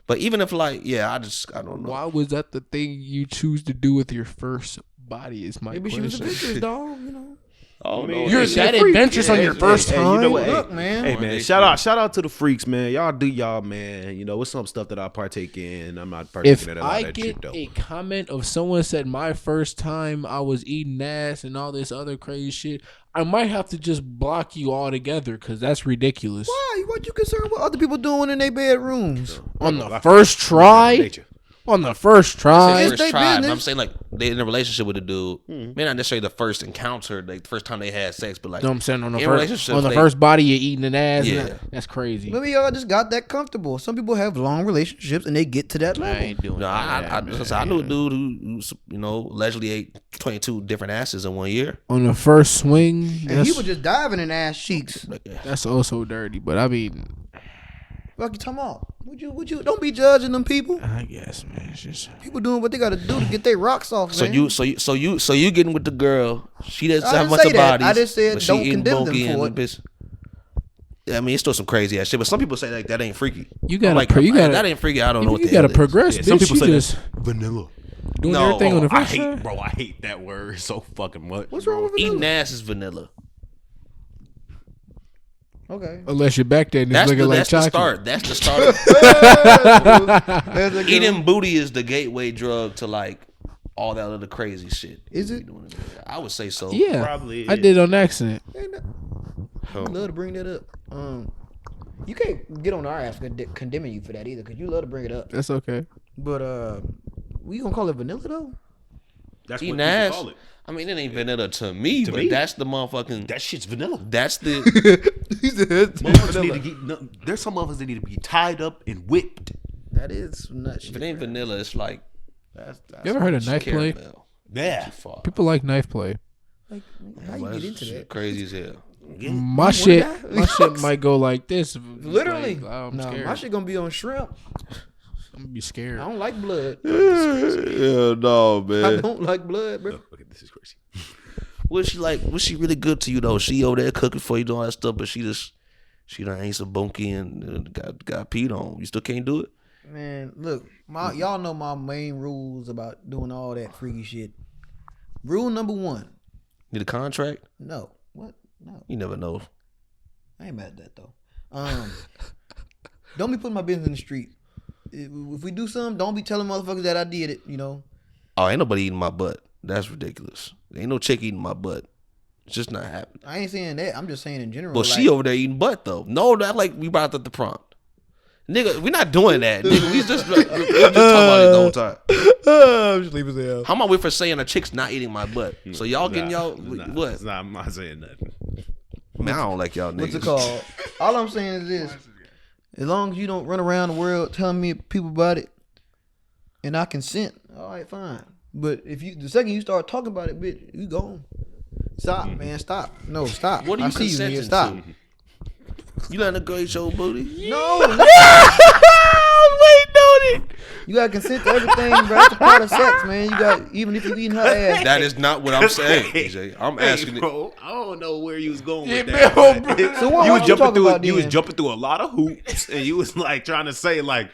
But even if I don't know. Why was that the thing you choose to do with your first body? Is my maybe question. She was adventurous, dog. You know. Oh no, you're that adventurous on your first time. You know what? Look, man. Hey, man. Shout out to the freaks, man. Y'all do y'all, man. You know, it's some stuff that I partake in. I'm not partaking in a lot of that shit, though. If I get a comment of someone said my first time I was eating ass and all this other crazy shit, I might have to just block you altogether because that's ridiculous. Why? What you concerned with other people doing in their bedrooms? On the first try? On the first try. I'm saying like they in a relationship with a dude. May not necessarily the first encounter, like the first time they had sex, but like I'm saying on the first body you're eating an ass. Yeah. That's crazy. Maybe y'all just got that comfortable. Some people have long relationships and they get to that level. I ain't doing that. I knew a dude who allegedly ate 22 different asses in 1 year. On the first swing. And he was just diving in ass cheeks. That's also dirty, but I mean, fuck you talking about? Would you don't be judging them people. I guess, man. It's just people doing what they gotta do to get their rocks off. So man. you getting with the girl? She doesn't have much of bodies. I just said don't condemn them for it. I mean, it's still some crazy ass shit, but some people say like that ain't freaky. You gotta that ain't freaky. I don't know what you gotta progress. Some people say that's vanilla. Doing everything on the first try? I hate that word so fucking much. What's wrong with vanilla? Eating ass is vanilla. Okay. Unless you're back there and it's looking like chocolate. That's the start. Eating booty is the gateway drug to like all that other crazy shit. Is it? I would say so. Yeah, probably. I did on accident. I love to bring that up. You can't get on our ass condemning you for that either, because you love to bring it up. That's okay. But we gonna call it vanilla though? That's eating what ass. people call it. I mean, it ain't vanilla to me, but that's the motherfucking. That shit's vanilla. That's the. There's some of us that need to be tied up and whipped. That is nuts. If it ain't vanilla, it's like. That's you ever heard of knife play? Yeah. People like knife play. Like, how you get into that? Crazy as hell. My shit might go like this. Literally. Like, I'm no, scared. my shit gonna be on shrimp. I'm gonna be scared. I don't like blood. Yeah, no, man. I don't like blood, bro. Okay, this is crazy. Was she really good to you though? She over there cooking for you, doing all that stuff, but she done ate some bunky and got peed on. You still can't do it? Man, look, y'all know my main rules about doing all that freaky shit. Rule number 1. Need a contract? No. What? No. You never know. I ain't mad at that though. Don't be putting my business in the street. If we do something, don't be telling motherfuckers that I did it, you know. Oh, ain't nobody eating my butt. That's ridiculous. Ain't no chick eating my butt. It's just not happening. I ain't saying that. I'm just saying in general. Well, she over there eating butt though. No, that like we brought up the prompt. Nigga, we're not doing that. Nigga, we just talking about it the whole time. I'm just leaving it out. How am I with for saying a chick's not eating my butt? So y'all getting y'all what? I'm not saying nothing. Man, I don't like y'all niggas. What's it called? All I'm saying is this. As long as you don't run around the world telling me people about it, and I consent, all right, fine. But if the second you start talking about it, bitch, you gone. Stop, man, stop. No, stop. What are you consenting to? Stop. You letting a girl eat your booty? No. Wait, no, You gotta consent to everything, bro. It's a part of sex, man. You got even if you eating her ass. That is not what I'm saying, DJ. I'm asking bro, I don't know where you was going with Yeah, that. bro. So what you was jumping through. about You was then? jumping through a lot of hoops, and you was like trying to say like,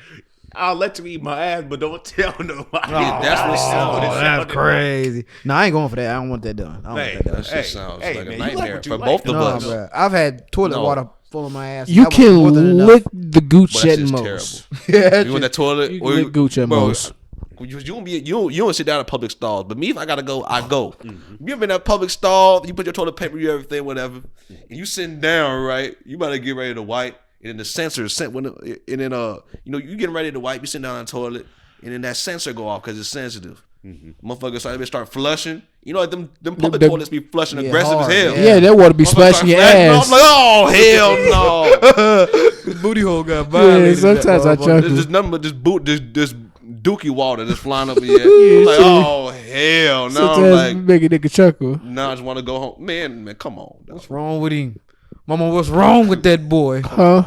"I'll let you eat my ass, but don't tell nobody." Yeah, that's what it sounded. That's crazy. No, I ain't going for that. I don't want that done. I don't Hey, want that done. That shit sounds like a man, you nightmare what you for like, both of though. us. Bro. I've had toilet No. water full of my ass. You That was more than can enough. lick the gooch But that at shit's most. Yeah, You in that toilet? You can lick gooch at bro, most. You don't sit down in public stalls. But me, if I gotta go, I go. You ever been in a public stall? You put your toilet paper, you everything, whatever. And you sitting down, right? You about to get ready to wipe, and then the sensor sent when, and then you getting ready to wipe. You sitting down in the toilet, and then that sensor go off because it's sensitive. Motherfuckers start flushing. You know, like them public toilets be flushing aggressive hard, as hell. Yeah, that water be Motherfuckers splashing your start flashing. ass. I'm like, oh hell no! His booty hole got Yeah, violated. sometimes I chuckle. There's just nothing but this dookie water just flying up in your head. I'm like, oh hell no! I'm Sometimes like, make a nigga chuckle. now I just want to go home. Man, come on. Dog. What's wrong with him? Mama, what's wrong with that boy? Huh?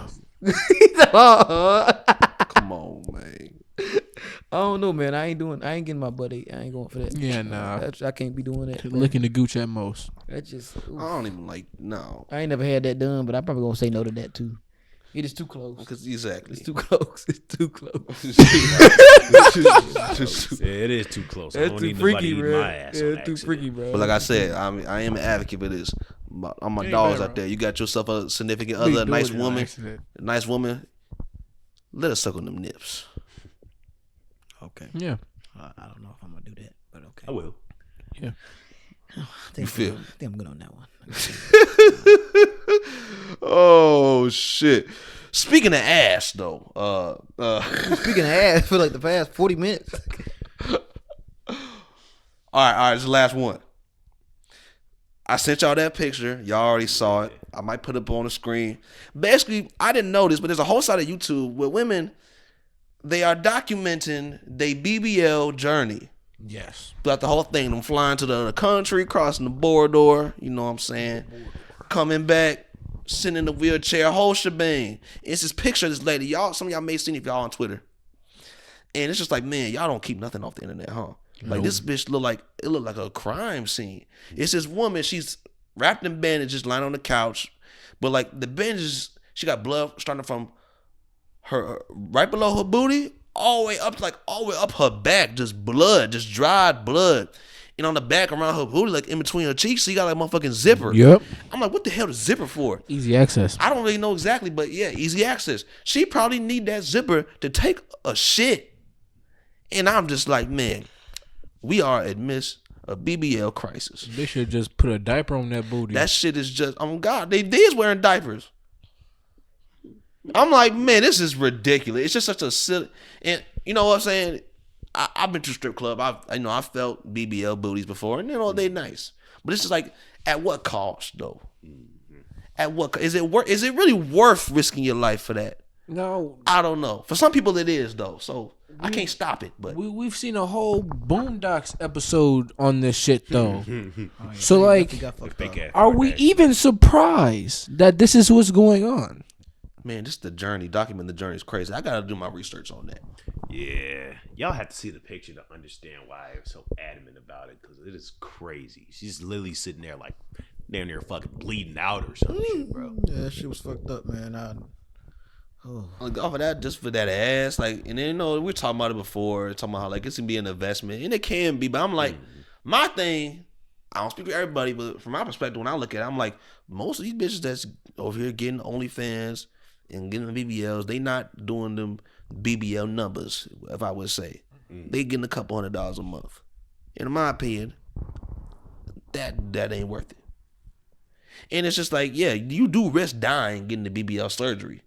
Come on, man. I don't know, man. I ain't getting my butt ate. I ain't going for that. Yeah, nah. I can't be doing that. man. Licking the gooch at most. That's just. I don't even like no. I ain't never had that done, but I probably gonna say no to that too. It is too close. Because exactly. It's too close. It's too close. Yeah, it is too close. I That's don't too need nobody freaky, eating bro. my ass. Yeah, on it's too accident. freaky, bro. But like I said, I am an advocate for this. All my Ain't dogs bad, out there. You got yourself a significant Be other, a doing nice it on woman. accident. A nice woman. Let us suck on them nips. Okay. Yeah. I don't know if I'm gonna do that, but okay. I will. Yeah. I think feel? I think I'm good on that one. Oh shit. Speaking of ass though, Speaking of ass, for like the past 40 minutes. all right, this is the last one. I sent y'all that picture. Y'all already saw it. I might put it up on the screen. Basically, I didn't know this, but there's a whole side of YouTube where women, they are documenting their BBL journey. Yes. Throughout the whole thing. Them flying to the other country, crossing the border, you know what I'm saying? Coming back, sitting in the wheelchair, whole shebang. It's this picture of this lady. Y'all, some of y'all may have seen it if y'all on Twitter. And it's just like, man, y'all don't keep nothing off the internet, huh? Like this bitch looked like a crime scene. It's this woman, she's wrapped in bandages, lying on the couch. But like the bandages, she got blood starting from her right below her booty, all the way up her back, just blood, just dried blood. And on the back around her booty, like in between her cheeks, she got like a motherfucking zipper. Yep. I'm like, what the hell is zipper for? Easy access. I don't really know exactly, but yeah, easy access. She probably need that zipper to take a shit. And I'm just like, man, we are amidst a BBL crisis. They should just put a diaper on that booty. That shit is just, oh God, they is wearing diapers. I'm like, man, this is ridiculous. It's just such a silly, and you know what I'm saying? I've been to a strip club. I felt BBL booties before, and you know they nice. But it's just like, at what cost though? At what is it worth? Is it really worth risking your life for that? No. I don't know. For some people, it is though. So I can't stop it. But We've seen a whole Boondocks episode on this shit though. So like, are we even surprised that this is what's going on? man, just the journey. Document the journey is crazy. I gotta do my research on that. Yeah, y'all have to see the picture to understand why I was so adamant about it, because it is crazy. She's literally sitting there like damn near fucking bleeding out or some shit, bro. Yeah, that shit was fucked up, man. Like off of that, just for that ass, like, and then you know we were talking about it before, talking about how like it can be an investment, and it can be, but I'm like, my thing, I don't speak for everybody, but from my perspective, when I look at it, I'm like, most of these bitches that's over here getting OnlyFans and getting the BBLs, they not doing them BBL numbers, if I would say. They getting a couple $100 a month. And in my opinion, that ain't worth it. And it's just like, yeah, you do risk dying getting the BBL surgery.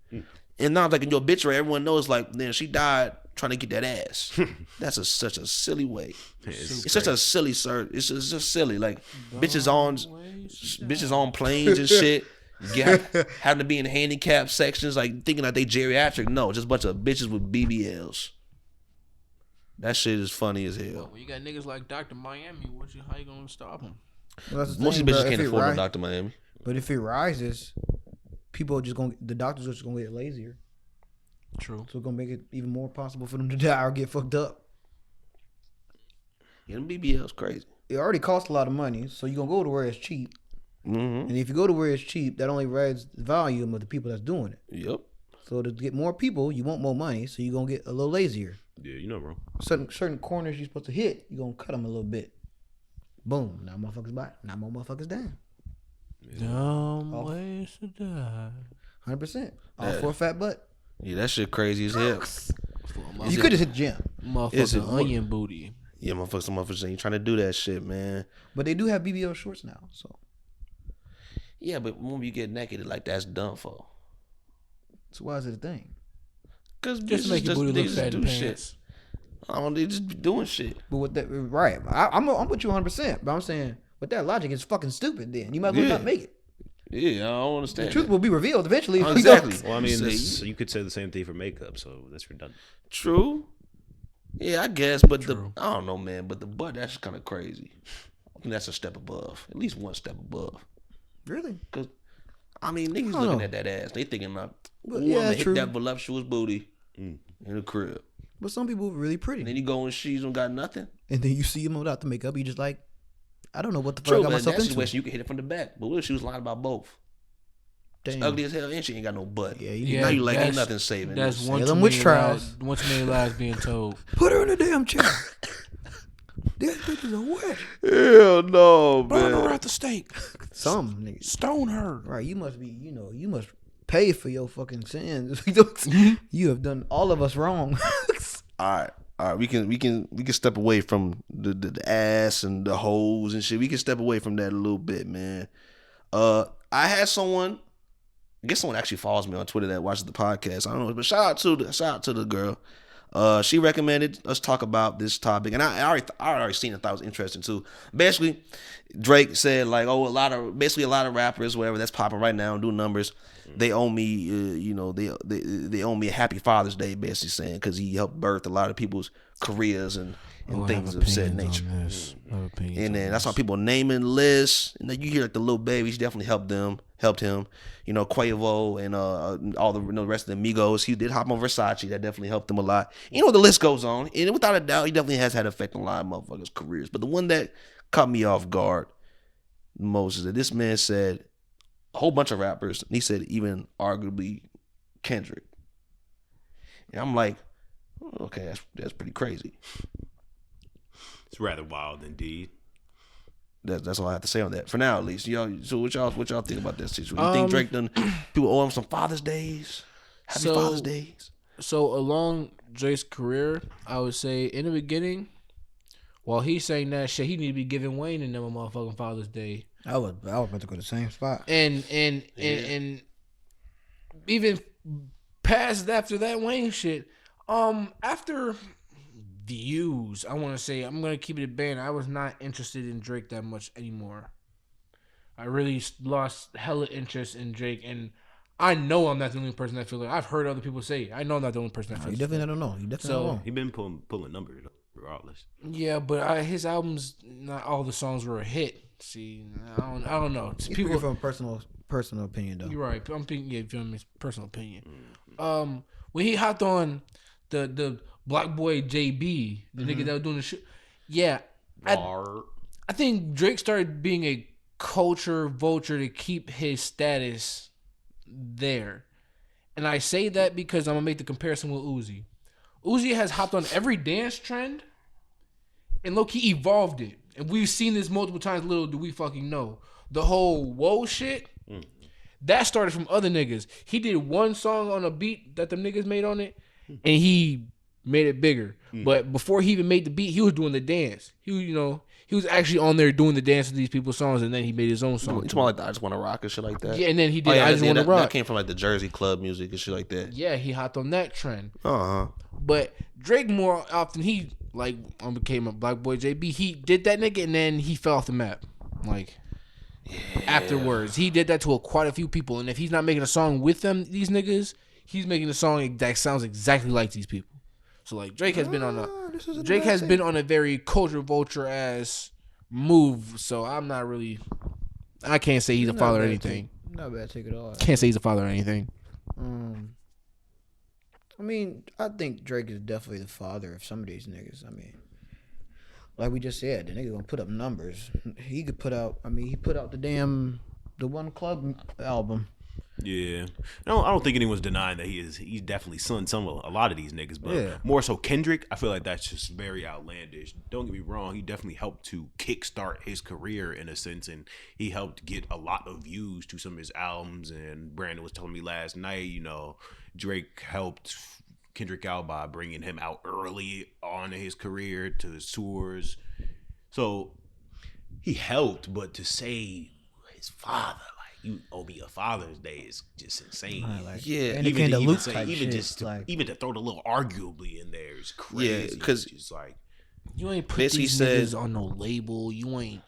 And now, like in your obituary, everyone knows, like, then she died trying to get that ass. That's such a silly way. It's such a silly surgery. It's just silly. Like bitches on planes and shit, Having to be in handicapped sections, like thinking that they geriatric. No, just a bunch of bitches with BBLs. That shit is funny as hell. When you got niggas like Dr. Miami, how you gonna stop them? Well, Most of these bitches can't afford no Dr. Miami. But if it rises, the doctors are just gonna get lazier. True. So it's gonna make it even more possible for them to die or get fucked up. Yeah, them BBL's crazy. It already costs a lot of money, so you're gonna go to where it's cheap. And if you go to where it's cheap, that only raises the volume of the people that's doing it. Yep. So to get more people, you want more money, so you're gonna get a little lazier. Yeah, you know, bro. Certain corners you're supposed to hit, you're gonna cut them a little bit. Boom. Now motherfuckers back. Now more motherfuckers down. Dumb ways to die. 100%. All for a fat butt. Yeah, that shit crazy as hell. You could just hit the gym. Motherfucking onion booty. Yeah, motherfuckers ain't trying to do that shit, man. But they do have BBL shorts now, so. Yeah, but when you get naked, like that's done for. So why is it a thing? Cause Just to make your booty look fat in pants. Shit. I don't. They just be doing shit. But with that, right? I'm with you 100%. But I'm saying with that logic, it's fucking stupid. Then you might as well not make it. Yeah, I don't understand. The truth will be revealed eventually. Exactly. Well, I mean, you could say the same thing for makeup, so that's redundant. True. Yeah, I guess, but I don't know, man. But the butt, that's kind of crazy. I think that's a step above, at least one step above. Really? Because I mean, niggas looking at that ass, they thinking like, true. hit that voluptuous booty in the crib. But some people are really pretty. And then you go in sheets and got nothing. And then you see them without the makeup, you just like, I don't know what the fuck True, I got but in myself that into. situation, you can hit it from the back. But what if she was lying about both? She's ugly as hell and she ain't got no butt. Yeah, now you like, ain't nothing saving. That's this. one too many lies being told. Put her in a damn chair. This bitch is a witch. Hell no, Burn man. her at the stake. Some niggas. Stone her. Right, you must be, you must pay for your fucking sins. You have done all of us wrong. All right. We can step away from the ass and the hoes and shit. We can step away from that a little bit, man. I had someone. I guess someone actually follows me on Twitter that watches the podcast. I don't know, but shout out to the girl. She recommended us talk about this topic, and I already seen it. Thought it was interesting too. Basically, Drake said like, oh, a lot of rappers, whatever that's popping right now, do numbers. They owe me, they owe me a happy Father's Day, basically saying because he helped birth a lot of people's careers and things of said nature. And then that's why people naming lists. And then you hear like the Lil Baby, she definitely helped him. Quavo and all the rest of the Migos. He did hop on Versace. That definitely helped him a lot. The list goes on. And without a doubt, he definitely has had an effect on a lot of motherfuckers' careers. But the one that caught me off guard most is that this man said a whole bunch of rappers. And he said even arguably Kendrick. And I'm like, okay, that's pretty crazy. It's rather wild indeed. That's all I have to say on that for now, at least. So what y'all think about that situation? You think Drake done people owe him some Father's Days? Happy Father's Days. So along Drake's career, I would say in the beginning, while he's saying that shit, he need to be giving Wayne and them a motherfucking Father's Day. I was about to go to the same spot. And even past after that Wayne shit, after Views, I want to say, I'm gonna keep it a band. I was not interested in Drake that much anymore. I really lost hella interest in Drake, and I know I'm not the only person that feels like. I've heard other people say, I know I'm not the only person that feels. You definitely don't know. You definitely don't know. He been pulling numbers regardless. Yeah, but his albums, not all the songs were a hit. See, I don't know. People from personal opinion though. You're right. I'm thinking, yeah, from his personal opinion. When he hopped on the Black Boy JB, the nigga that was doing the shit. Yeah. I think Drake started being a culture vulture to keep his status there. And I say that because I'm going to make the comparison with Uzi. Uzi has hopped on every dance trend and low-key evolved it. And we've seen this multiple times, little do we fucking know. The whole whoa shit, that started from other niggas. He did one song on a beat that them niggas made on it, and he made it bigger. But before he even made the beat, he was doing the dance. He was actually on there doing the dance to these people's songs, and then he made his own song. It's more like the I Just Wanna Rock and shit like that. Yeah, and then he did I Just Wanna Rock. That came from like the Jersey club music and shit like that. Yeah, he hopped on that trend. But Drake more often, he became a Black Boy JB. He did that nigga, and then he fell off the map. Like, afterwards. He did that to quite a few people, and if he's not making a song with them, these niggas, he's making a song that sounds exactly like these people. So like Drake has been on a very culture vulture ass move. So I'm not really. I can't say he's a father or anything. Not bad, take it all. Can't say he's a father or anything. I mean, I think Drake is definitely the father of some of these niggas. I mean, like we just said, the nigga gonna put up numbers. He could put out. I mean, he put out the One Club album. Yeah, no, I don't think anyone's denying that he's definitely son a lot of these niggas, but more so Kendrick. I feel like that's just very outlandish. Don't get me wrong, he definitely helped to kickstart his career in a sense, and he helped get a lot of views to some of his albums. And Brandon was telling me last night, you know, Drake helped Kendrick out by bringing him out early on in his career to his tours, so he helped. But to say his father, you owe me a Father's Day is just insane. And even to throw the little arguably in there is crazy. Yeah, because it's like you ain't put these niggas on no label. You ain't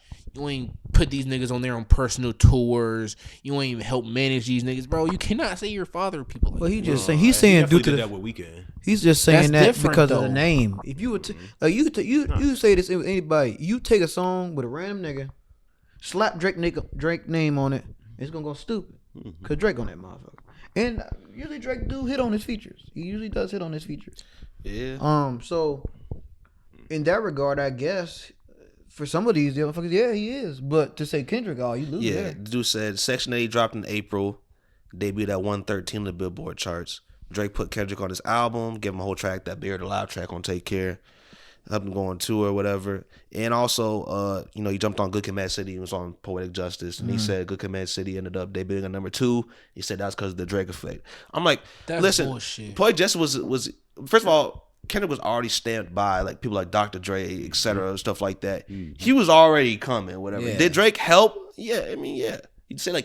put these niggas on their own personal tours. You ain't even help manage these niggas, bro. You cannot say you're father of people. Well, he's saying due to that what we can. He's just saying that because though. of the name. If you would you say this with anybody, you take a song with a random nigga, slap Drake name on it. It's gonna go stupid because Drake on that motherfucker, and usually Drake do hit on his features. He usually does hit on his features. Yeah. So in that regard, I guess for some of these motherfuckers, yeah, he is. But to say Kendrick, you lose. Yeah. There. The dude said Section 8 dropped in April, debuted at 113 on the Billboard charts. Drake put Kendrick on his album, gave him a whole track, that Bear the Live track on Take Care. Helped him go on tour or whatever. And also, he jumped on Good Kid, Mad City. He was on Poetic Justice. And he said Good Kid, Mad City ended up debuting at number 2. He said that's because of the Drake effect. I'm like, listen, bullshit. Poetic Justice was first of all, Kendrick was already stamped by like people like Dr. Dre, etc., stuff like that. He was already coming, whatever. Yeah. Did Drake help? Yeah, I mean, yeah. He'd say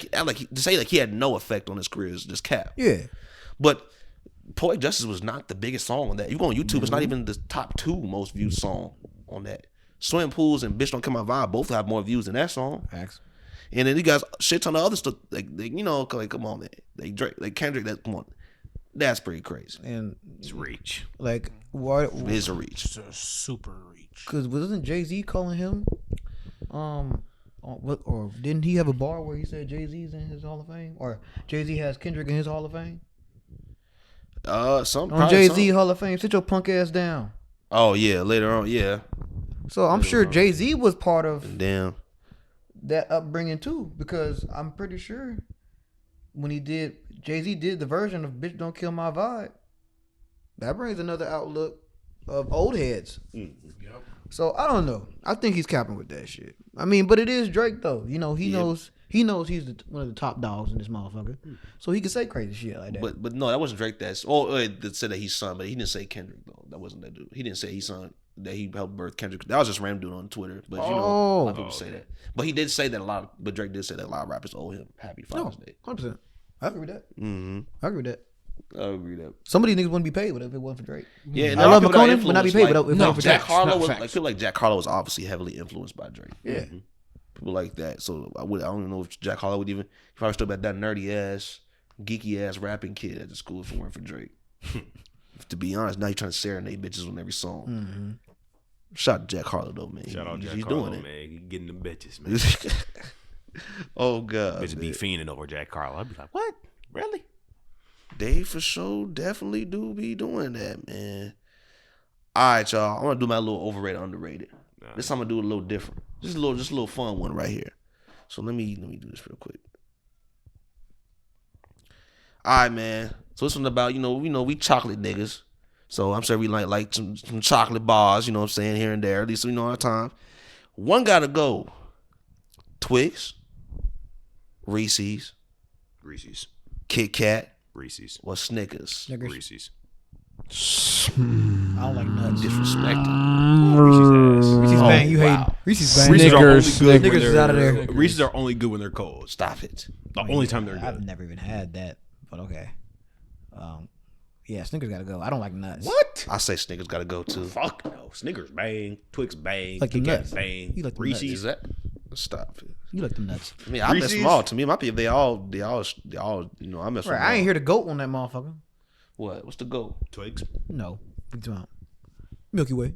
he had no effect on his career is just cap. Yeah. But Poetic Justice was not the biggest song on that. You go on YouTube, it's not even the top 2 most viewed song on that. Swim Pools and Bitch Don't Kill My Vibe both have more views than that song. Facts. And then you guys shit ton of other stuff, like come on, man. Kendrick, come on. That's pretty crazy. And it's reach. Like what? It is a reach. It's a super reach. Because wasn't Jay-Z calling him? Or didn't he have a bar where he said Jay-Z's in his Hall of Fame, or Jay-Z has Kendrick in his Hall of Fame? Some on Jay-Z Hall of Fame. Sit your punk ass down. Oh yeah, later on, yeah. So I'm sure Jay-Z was part of that upbringing too, because I'm pretty sure when Jay-Z did the version of Bitch Don't Kill My Vibe, that brings another outlook of old heads. Yep. So I don't know. I think he's capping with that shit. I mean, but it is Drake though. He knows he's one of the top dogs in this motherfucker. So he can say crazy shit like that. But no, that wasn't Drake. That said that he's son, but he didn't say Kendrick though. That wasn't that dude. He didn't say he's son, that he helped birth Kendrick. That was just random dude on Twitter. But a lot of people say that. But he did say that but Drake did say that a lot of rappers owe him Happy Father's Day. 100%. I agree with that. Mm-hmm. I agree with that. I agree with that. Some of these niggas wouldn't be paid if it wasn't for Drake. Yeah, and I love McConan would not be paid without it for Jack Drake. Harlow was like, feel like Jack Harlow was obviously heavily influenced by Drake. Yeah. Mm-hmm. People like that. So I don't even know if Jack Harlow would even, he probably still about that nerdy ass, geeky ass rapping kid at the school if it weren't for Drake. To be honest, now he's trying to serenade bitches on every song. Mm-hmm. Shout out to Jack Harlow though, man. Shout out Jack he's Harlow, doing it. man. He getting them bitches, man. Oh god, bitches be fiending over Jack Harlow. I'd be like, what? Really? They for sure definitely do be doing that, man. All right, y'all. I'm gonna do my little overrated, underrated. This time I'm gonna do a little different. Just a little fun one right here. So let me do this real quick. All right, man. So this one about we chocolate niggas. So I'm sure we like some chocolate bars. You know what I'm saying, here and there. At least we know our time. One gotta go. Twix, Reese's, Kit Kat, Reese's, or Snickers. Reese's. I don't like nuts. Disrespected. Reese's ass. Reese's bang. You hate Reese's bang. Snickers is out of there. Reese's are only good when they're cold. Stop it. The only time they're I've good. never even had that, but okay. Yeah, Snickers gotta go. I don't like nuts. What? I say Snickers gotta go too. Fuck no. Snickers bang. Twix bang. Like the Kit Kat nuts. bang. You like the Reese's. Is that? Stop it. You like them nuts. I mean, I mess small. To me, my people, they all, you know, I mess with Right, I ain't hear the goat on that motherfucker. What? What's the goal? Twigs. No. Milky Way.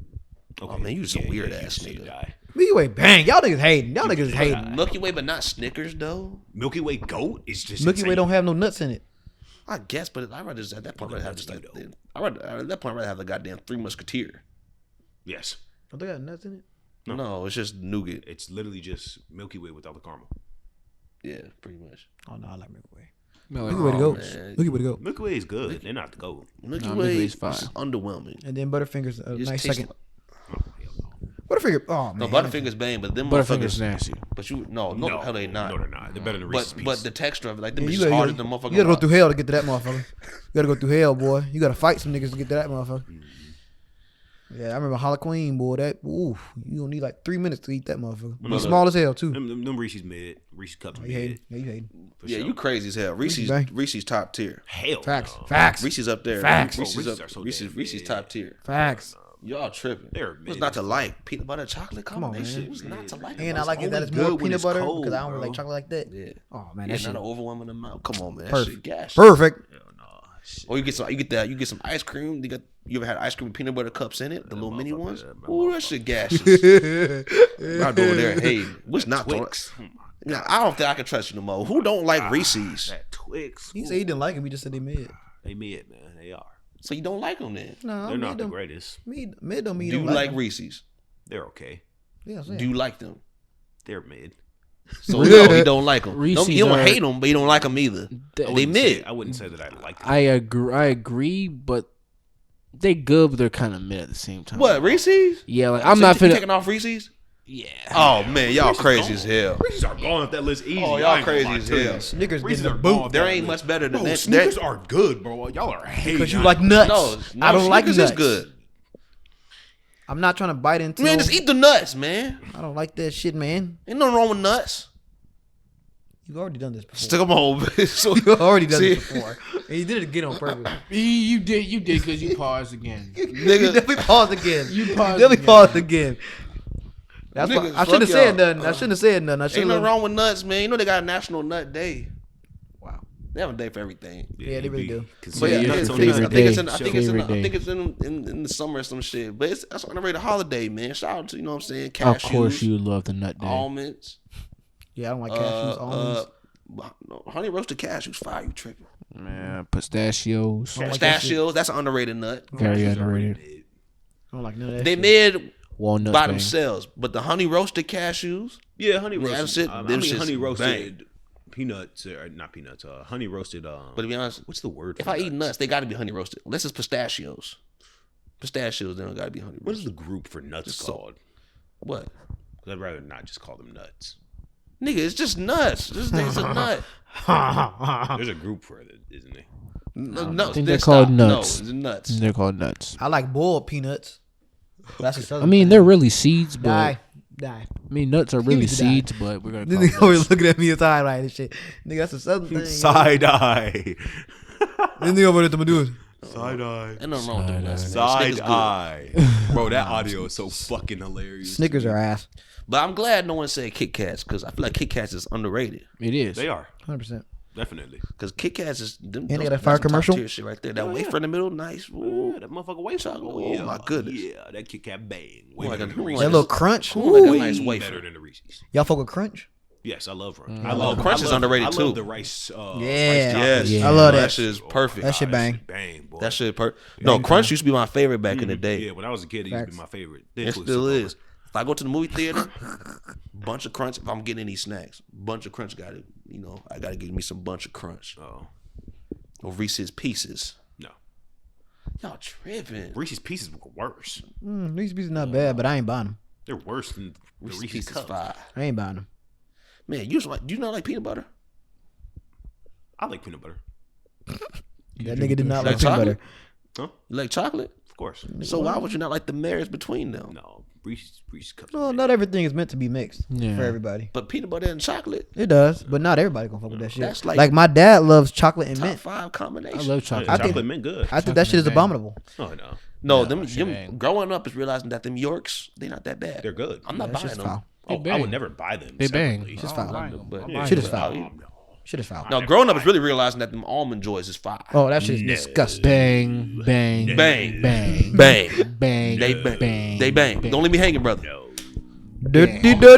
Okay. Oh, man, you just a weird ass nigga. Milky Way, bang. Y'all niggas hating. Y'all niggas hating. Milky Way, but not Snickers, though. Milky Way goat is just Milky insane. Way don't have no nuts in it. I guess, but I'd rather just, at that point, rather have just like, at that point, I'd rather have the goddamn Three Musketeer. Yes. Don't they got nuts in it? No, it's just nougat. It's literally just Milky Way without the caramel. Yeah, pretty much. Oh, no, I like Milky Way. Milky Way to go. Man. Milky Way to go. Milky Way is good. They're not the goat. Milky Milky Way Way's is fine. underwhelming. And then Butterfingers, a Just nice tastes second. like- Butterfinger, oh man. No, Butterfinger's bang, but them Butterfinger's motherfuckers. nasty. But no, hell they not. No, they're not. They're better than Reese's But the texture of it, like them Yeah, is you harder gotta, than motherfuckers. you gotta go through hell to get to that motherfucker. You gotta go through hell, boy. You gotta fight some niggas to get to that motherfucker. Yeah, I remember Halloween, boy. That you gonna need like 3 minutes to eat that motherfucker. Be small as hell too. Them Reese's mid. Reese's cups You mid. hating? Yeah, you hating? Yeah, you crazy as hell. Reese's top tier. Hell Facts, no. facts, Reese's up there. Facts. Reese's Reese's are so Reese's damn top tier. facts. Y'all tripping. They're What's mid. not to like? Peanut butter chocolate Come on, combination. man. What's not to like? And I like it that only it's good more when peanut it's butter cold, because I don't really bro. like chocolate like that. Yeah. Oh man, Yeah, that not shit an overwhelming amount. Come on, man. That perfect. shit gas. Perfect. Hell no. Shit. Or you get some ice cream. You ever had ice cream with peanut butter cups in it? The little mini ones. Ooh, that shit gaseous. I go over there and hate. What's not Twix. Now, I don't think I can trust you no more. Who don't like Reese's? That Twix. He said he didn't like him. He just said they mid. They mid, man. They are. So you don't like them then? No, They're not mid the don't. greatest. Mid don't mean Do you you don't like them. Reese's? They're okay. Yeah, I'm saying. Do you like them? They're mid. So no, you don't like them. Reese's You don't are- hate them, but you don't like them either. They mid. I wouldn't say that I like them. I agree, but they good, but they're kind of mid at the same time. What, Reese's? Yeah, like I'm So not you finna. taking off Reese's? Yeah. Oh man, y'all Reese's crazy gone. as hell. Reese's are gone off that list easy. Oh, I y'all ain't gonna crazy lie as to you. hell. Snickers Reese's getting are the gone boot. off There that ain't list. much better than Bro, that. Snickers are good, bro. Y'all are hating. Because you like nuts. No, I don't like Snickers nuts. is good. I'm not trying to bite into. Man, just eat the nuts, man. I don't like that shit, man. Ain't nothing wrong with nuts. You've already done this before. Stick them home, bitch. So, You've already done See? this before. And you did it again on purpose. You did because you paused again. You nigga. definitely paused again. You paused definitely again. paused again. That's why Niggas, I shouldn't have fuck said y'all. nothing. I shouldn't have said nothing. I Ain't shouldn't nothing have. wrong with nuts, man. You know they got a National Nut Day. Wow. They have a day for everything. Yeah, they really do. But yeah, your I favorite think it's day. in the summer or some shit. But that's an underrated holiday, man. Shout out to, you know what I'm saying, Of cashews, course, you love the nut day. almonds. Yeah, I don't like cashews, almonds. No, honey roasted cashews, fire. You tripping? Man, pistachios. don't like that Pistachios, that's an underrated nut. Very underrated. I don't like none of that They shit. made Walnuts. by bang. themselves, but the honey roasted cashews, Yeah, honey Yeah, roasted. them shit- I them mean, shits honey roasted bang. peanuts, or not peanuts. Honey roasted. but to be honest, What's the word? if for I eat nuts, they got to be honey roasted. Unless it's pistachios. Pistachios, they don't got to be honey What is roasted. the group for nuts Just so- called? What? 'Cause I'd rather not just call them nuts. Nigga, it's just nuts. This thing's a nut. There's a group for it, isn't there? No, I think they're called stop. nuts. No, it's nuts. They're called nuts. I like boiled peanuts. That's a I southern mean, thing. they're really seeds, but die. I mean, nuts are really need to die. seeds, but we're gonna This call nigga them always nuts. looking at me as I like this shit. Nigga, that's a southern thing. Side eye. This nigga over there to my dude. Side eye. Ain't nothing wrong with them nuts. man. Side Snickers good. eye. Bro, that audio is so fucking hilarious. Snickers are ass. But I'm glad no one said Kit Kats because I feel like Kit Kats is underrated. It is. They are. 100%. Definitely. Because Kit Kats is them. they got a that's fire some top commercial? tier shit right there. That wafer in the middle, nice. Ooh. Yeah, that motherfucker wafer. Oh, my goodness. Yeah, that Kit Kat bang. Ooh, like a- better than the ooh, That Reese's. little crunch. Ooh, like a Ooh. nice Way wafer. better than the Reese's. Y'all fuck with crunch? Yes, I love crunch. Crunch is underrated, I too. love the rice. Yeah. rice Yes, Yeah. I love that. That shit is perfect. That shit bang. Bang, boy. That shit perfect. No, Crunch used to be my favorite back in the day. Yeah, when I was a kid, it used to be Facts. my favorite. Then It Twix still took over. is. If I go to the movie theater, bunch of Crunch. If I'm getting any snacks, bunch of Crunch got it. You know, I got to give me some bunch of Crunch Oh, or Reese's Pieces. no. Y'all tripping? Reese's Pieces were worse. These pieces not bad, but I ain't buying them. They're worse than the Reese's Reese's Pieces Cups. fire. I ain't buying them. Man, you just like? Do you not like peanut butter? I like peanut butter. That nigga did not Like like peanut chocolate? butter. Huh? You like chocolate? Of course. So why would you not like the marriage between them? No, Reese's Cups. Well, not everything is meant to be mixed Yeah. for everybody. But peanut butter and chocolate, It does, but not everybody gonna fuck with that shit. That's like, like my dad loves chocolate and top mint. 5 I combination. love chocolate. I think- Chocolate mint good. I think that shit is Chocolate abominable. Oh no, No, Yeah, them shit ain't. growing up is realizing that them Yorks, they not that bad. they're good. I'm not That buying shit's them. foul. I would never buy them. They bang. separately. Just foul. Shit is foul. Shit is foul. Now, growing up is really realizing that them almond joys is fire. Oh, that shit is disgusting. Bang, bang, Bang. bang, Bang. bang. They bang. They bang. Don't leave me hanging, brother.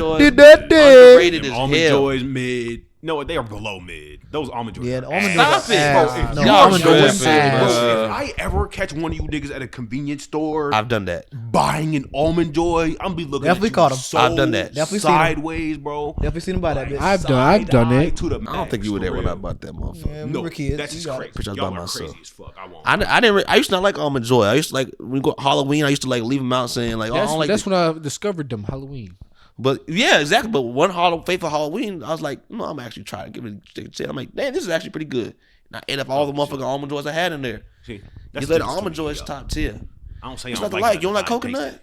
Underrated as Almond hell. Joys mid. No, they are below mid. Those almond joys. Yeah, are the almond Stop joys. it, Ass. bro. No, Y'all almond joys is tripping, ass. bro. If I ever catch one of you niggas at a convenience store I've done that. buying an almond joy, I'm be looking Definitely at you caught 'em. so I've done that. Definitely seen 'em. sideways, bro. Definitely seen him buy that bitch. I've done it. To the I don't think max, you were there for when I real. bought that motherfucker. Yeah, we No, were kids. that's You just got crazy. it. Bitch, I was Y'all by are myself. crazy as fuck. I won't. I didn't. I used to not like almond joy. I used to like when we go Halloween. I used to like leave them out saying like, oh, I don't like. That's when I discovered them. Halloween. But yeah, exactly. But one faithful Halloween, I was like, no, I'm actually trying to give it a chance. I'm like, damn, this is actually pretty good. And I ate up all the motherfucking almond joys I had in there. See, You that's let the almond to me, joys yo. top tier. I don't say It's I don't nothing like. like. You don't like it, I taste coconut? it.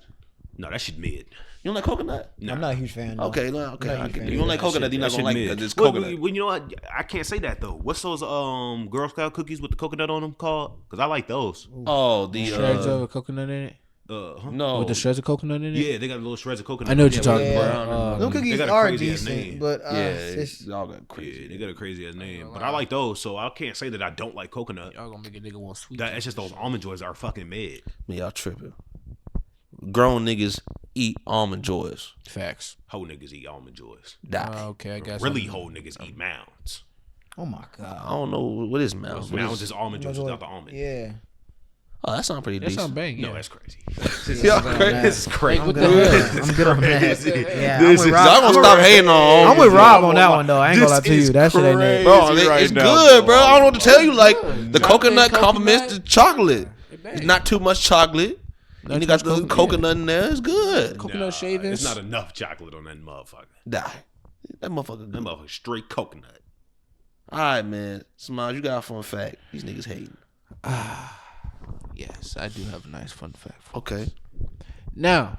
No, that shit mid. You don't like coconut? I'm not a huge fan. Though. Okay, no, okay. I'm not a I huge get fan it. You don't like That coconut, shit- you're not that gonna like shit it mid. because it's Well, coconut. well, you know what? I can't say that though. What's those Girl Scout cookies with the coconut on them called? Because I like those. Oh, the Shreds of coconut in it. no, With the shreds of coconut in it. Yeah, they got little shreds of coconut. I know what on you're them. talking Yeah, about. Them cookies got a are crazy ass decent, name. but yeah, it's y'all got Yeah, crazy. they got a crazy ass name, but I like those, so I can't say that I don't like coconut. Y'all gonna make a nigga want sweet. That's just those almond joys are fucking mid. Man, y'all tripping. Grown niggas eat almond joys. Facts. Whole niggas eat almond joys. Die. Okay, I guess. Really, whole niggas eat mounds. oh my god. I don't know what is mouse. Mounds is almond joys without the almond. Yeah. Oh, that sounds pretty That decent. sound bang. No, Yeah. that's crazy. Y'all crazy. This is crazy. What the hell? I'm good on that. Yeah, This I'm with is- Rob. Y'all gonna stop hating on I'm with almonds, Rob bro. on that one though. I ain't gonna lie to you. That shit ain't it. Bro, Crazy it's right now, good, bro. I don't know what to tell you. Like the Chocolate, coconut complements the coconut. chocolate. bang. It's not too much chocolate. And you got the coconut, coconut in there. It's good. Coconut shavings. It's not enough chocolate on that motherfucker. Die. That motherfucker That good. motherfucker straight coconut. All right, man. Semaj, you got a fun fact. These niggas hating. Yes, I do have a nice fun fact. Okay. Now,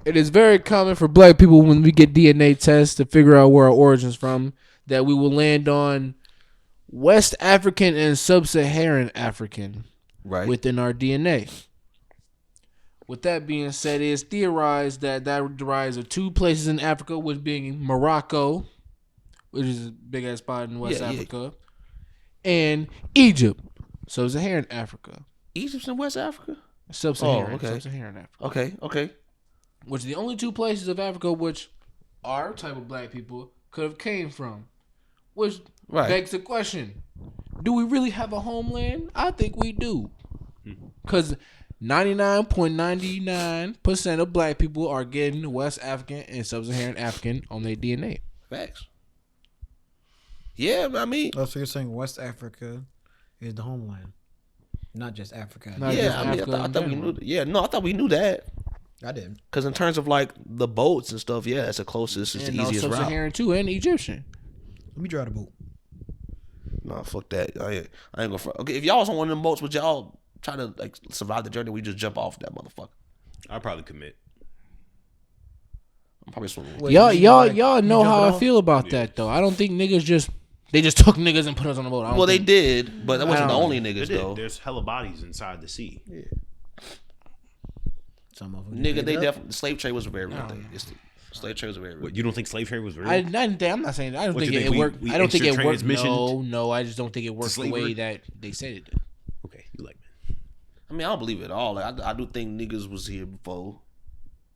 it is very common for black people when we get DNA tests to figure out where our origins from that we will land on West African and Sub-Saharan African Right. within our DNA. With that being said, it is theorized that derives of two places in Africa, which being Morocco, which is a big ass spot in West Yeah, yeah. Africa, and Egypt, Sub-Saharan Africa. Egypt's in West Africa? Sub-Saharan, Oh, okay. Sub-Saharan Africa. Okay. Which are the only two places of Africa which our type of black people could have came from. Which Right. begs the question, do we really have a homeland? I think we do. Because 99.99% of black people are getting West African and Sub-Saharan African on their DNA. Facts. Yeah, I mean, Oh, so you're saying West Africa is the homeland, not just Africa? Not just yeah, I mean, Africa I in thought we general. knew. Yeah, no, I thought we knew that. I didn't. Because in terms of like the boats and stuff, yeah, it's the closest, it's And the easiest route. Sub-Saharan too, and Egyptian. Let me drive the boat. Nah, fuck that. I ain't gonna. Okay, if y'all was on one of them boats, would y'all try to like survive the journey? We just jump off that motherfucker. I'll probably commit. I'm probably swimming. Wait, Y'all you like- know you how I jumping feel about that though. I don't think niggas just took niggas and put us on the boat. I don't Well, they think- did, but that wasn't the don't only They niggas did. though. There's hella bodies inside the sea. Some of them Nigga, picked they it up. definitely the slave trade was a very real thing. Slave trade was a very real. What, you don't think slave trade was real? I didn't think. I'm not saying. I don't What, think you it think we- worked. we I don't think it worked. inter-transmissioned No. I just don't think it worked the slavery? way that they said it did. Okay, you like me. I mean, I don't believe it at all. Like, I do think niggas was here before,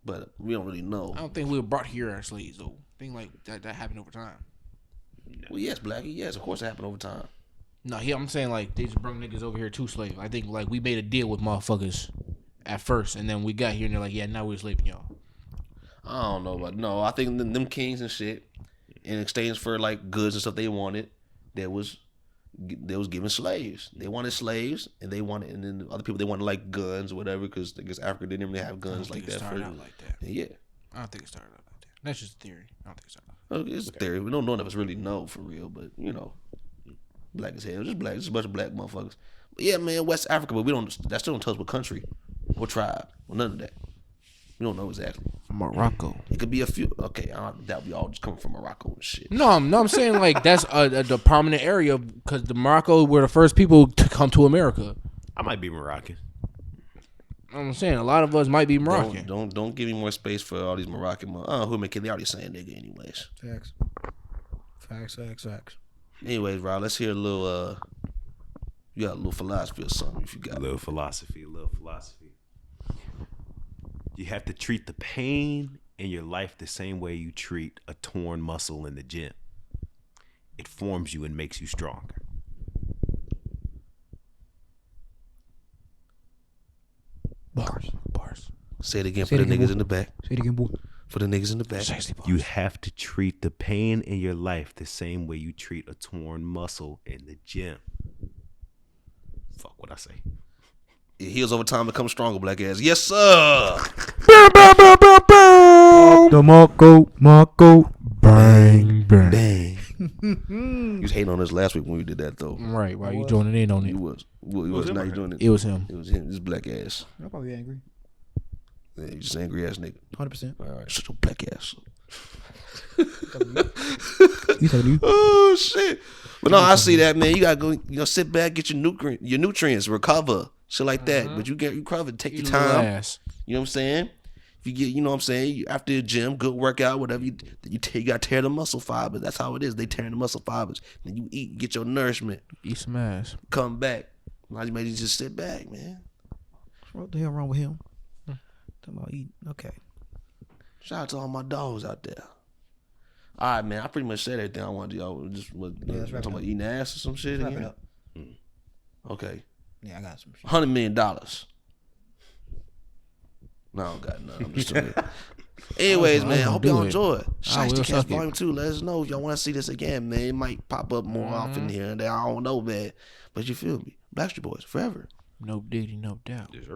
but we don't really know. I don't think we were brought here as slaves though. I think like that happened over time. Well, yes, Blackie. Yes, of course it happened over time. No, here I'm saying like they just brought niggas over here to slave. I think like we made a deal with motherfuckers at first, and then we got here and they're like, yeah, now we're slaving y'all. I don't know, but no, I think them kings and shit, in exchange for like goods and stuff they wanted, they was giving slaves. They wanted slaves, and then the other people they wanted like guns or whatever, because I guess Africa didn't really have guns like It that. started out like that. Yeah, I don't think it started out like that. That's just a theory. I don't think it started out. well, it's a theory. We don't none of us really know for real, but you know, black as hell, just black, just a bunch of black motherfuckers. But yeah, man, West Africa, but we don't. That still don't tell us what country, what tribe, or none of that. We don't know exactly. Morocco. It could be a few. Okay, that we all just coming from Morocco and shit. No, I'm saying like that's the prominent area because the Morocco were the first people to come to America. I might be Moroccan. I'm saying a lot of us might be Moroccan. Don't give me more space for all these Moroccan. Who make it? They already saying nigga anyways. Facts. Anyways, Rob, let's hear a little. You got a little philosophy or something if you got a little philosophy. You have to treat the pain in your life the same way you treat a torn muscle in the gym. It forms you and makes you stronger. Bars. Say it again for the niggas in the back. Say it again, boy. For the niggas in the back. You have to treat the pain in your life the same way you treat a torn muscle in the gym. Fuck what I say. It heals over time, becomes stronger, black ass. Yes, sir. The Marco. Bang. You was hating on us last week when we did that, though. Right. Why you joining in on it? You was. Now you doing it. It was him. It was him. This black ass. I'm probably angry. Yeah, you just angry ass nigga. 100%. All right, shut your black ass. You talking to you? Oh shit! But no, I see that, man. You gotta go, sit back, get your nutrients, recover, shit like that. But you recover, take your time. You know what I'm saying? If you get, you know what I'm saying, after the gym, good workout, whatever you gotta tear the muscle fibers. That's how it is. They tearing the muscle fibers. Then you eat, get your nourishment. Eat some ass. Come back. Now you may just sit back, man. What the hell wrong with him? Talking about eating. Okay. Shout out to all my dogs out there. All right, man. I pretty much said everything I wanted to. Y'all just talking about eating ass or some shit again. Okay. Yeah, I got some shit. $100 million. No, I don't got none. I'm just doing it. Anyways, man, I hope y'all enjoy it. Shiestycast Volume 2. Let us know if y'all want to see this again, man. It might pop up more often here and there. I don't know, man. But you feel me? Blackstreet Boys, forever. No diggity, no doubt. Yes, sir.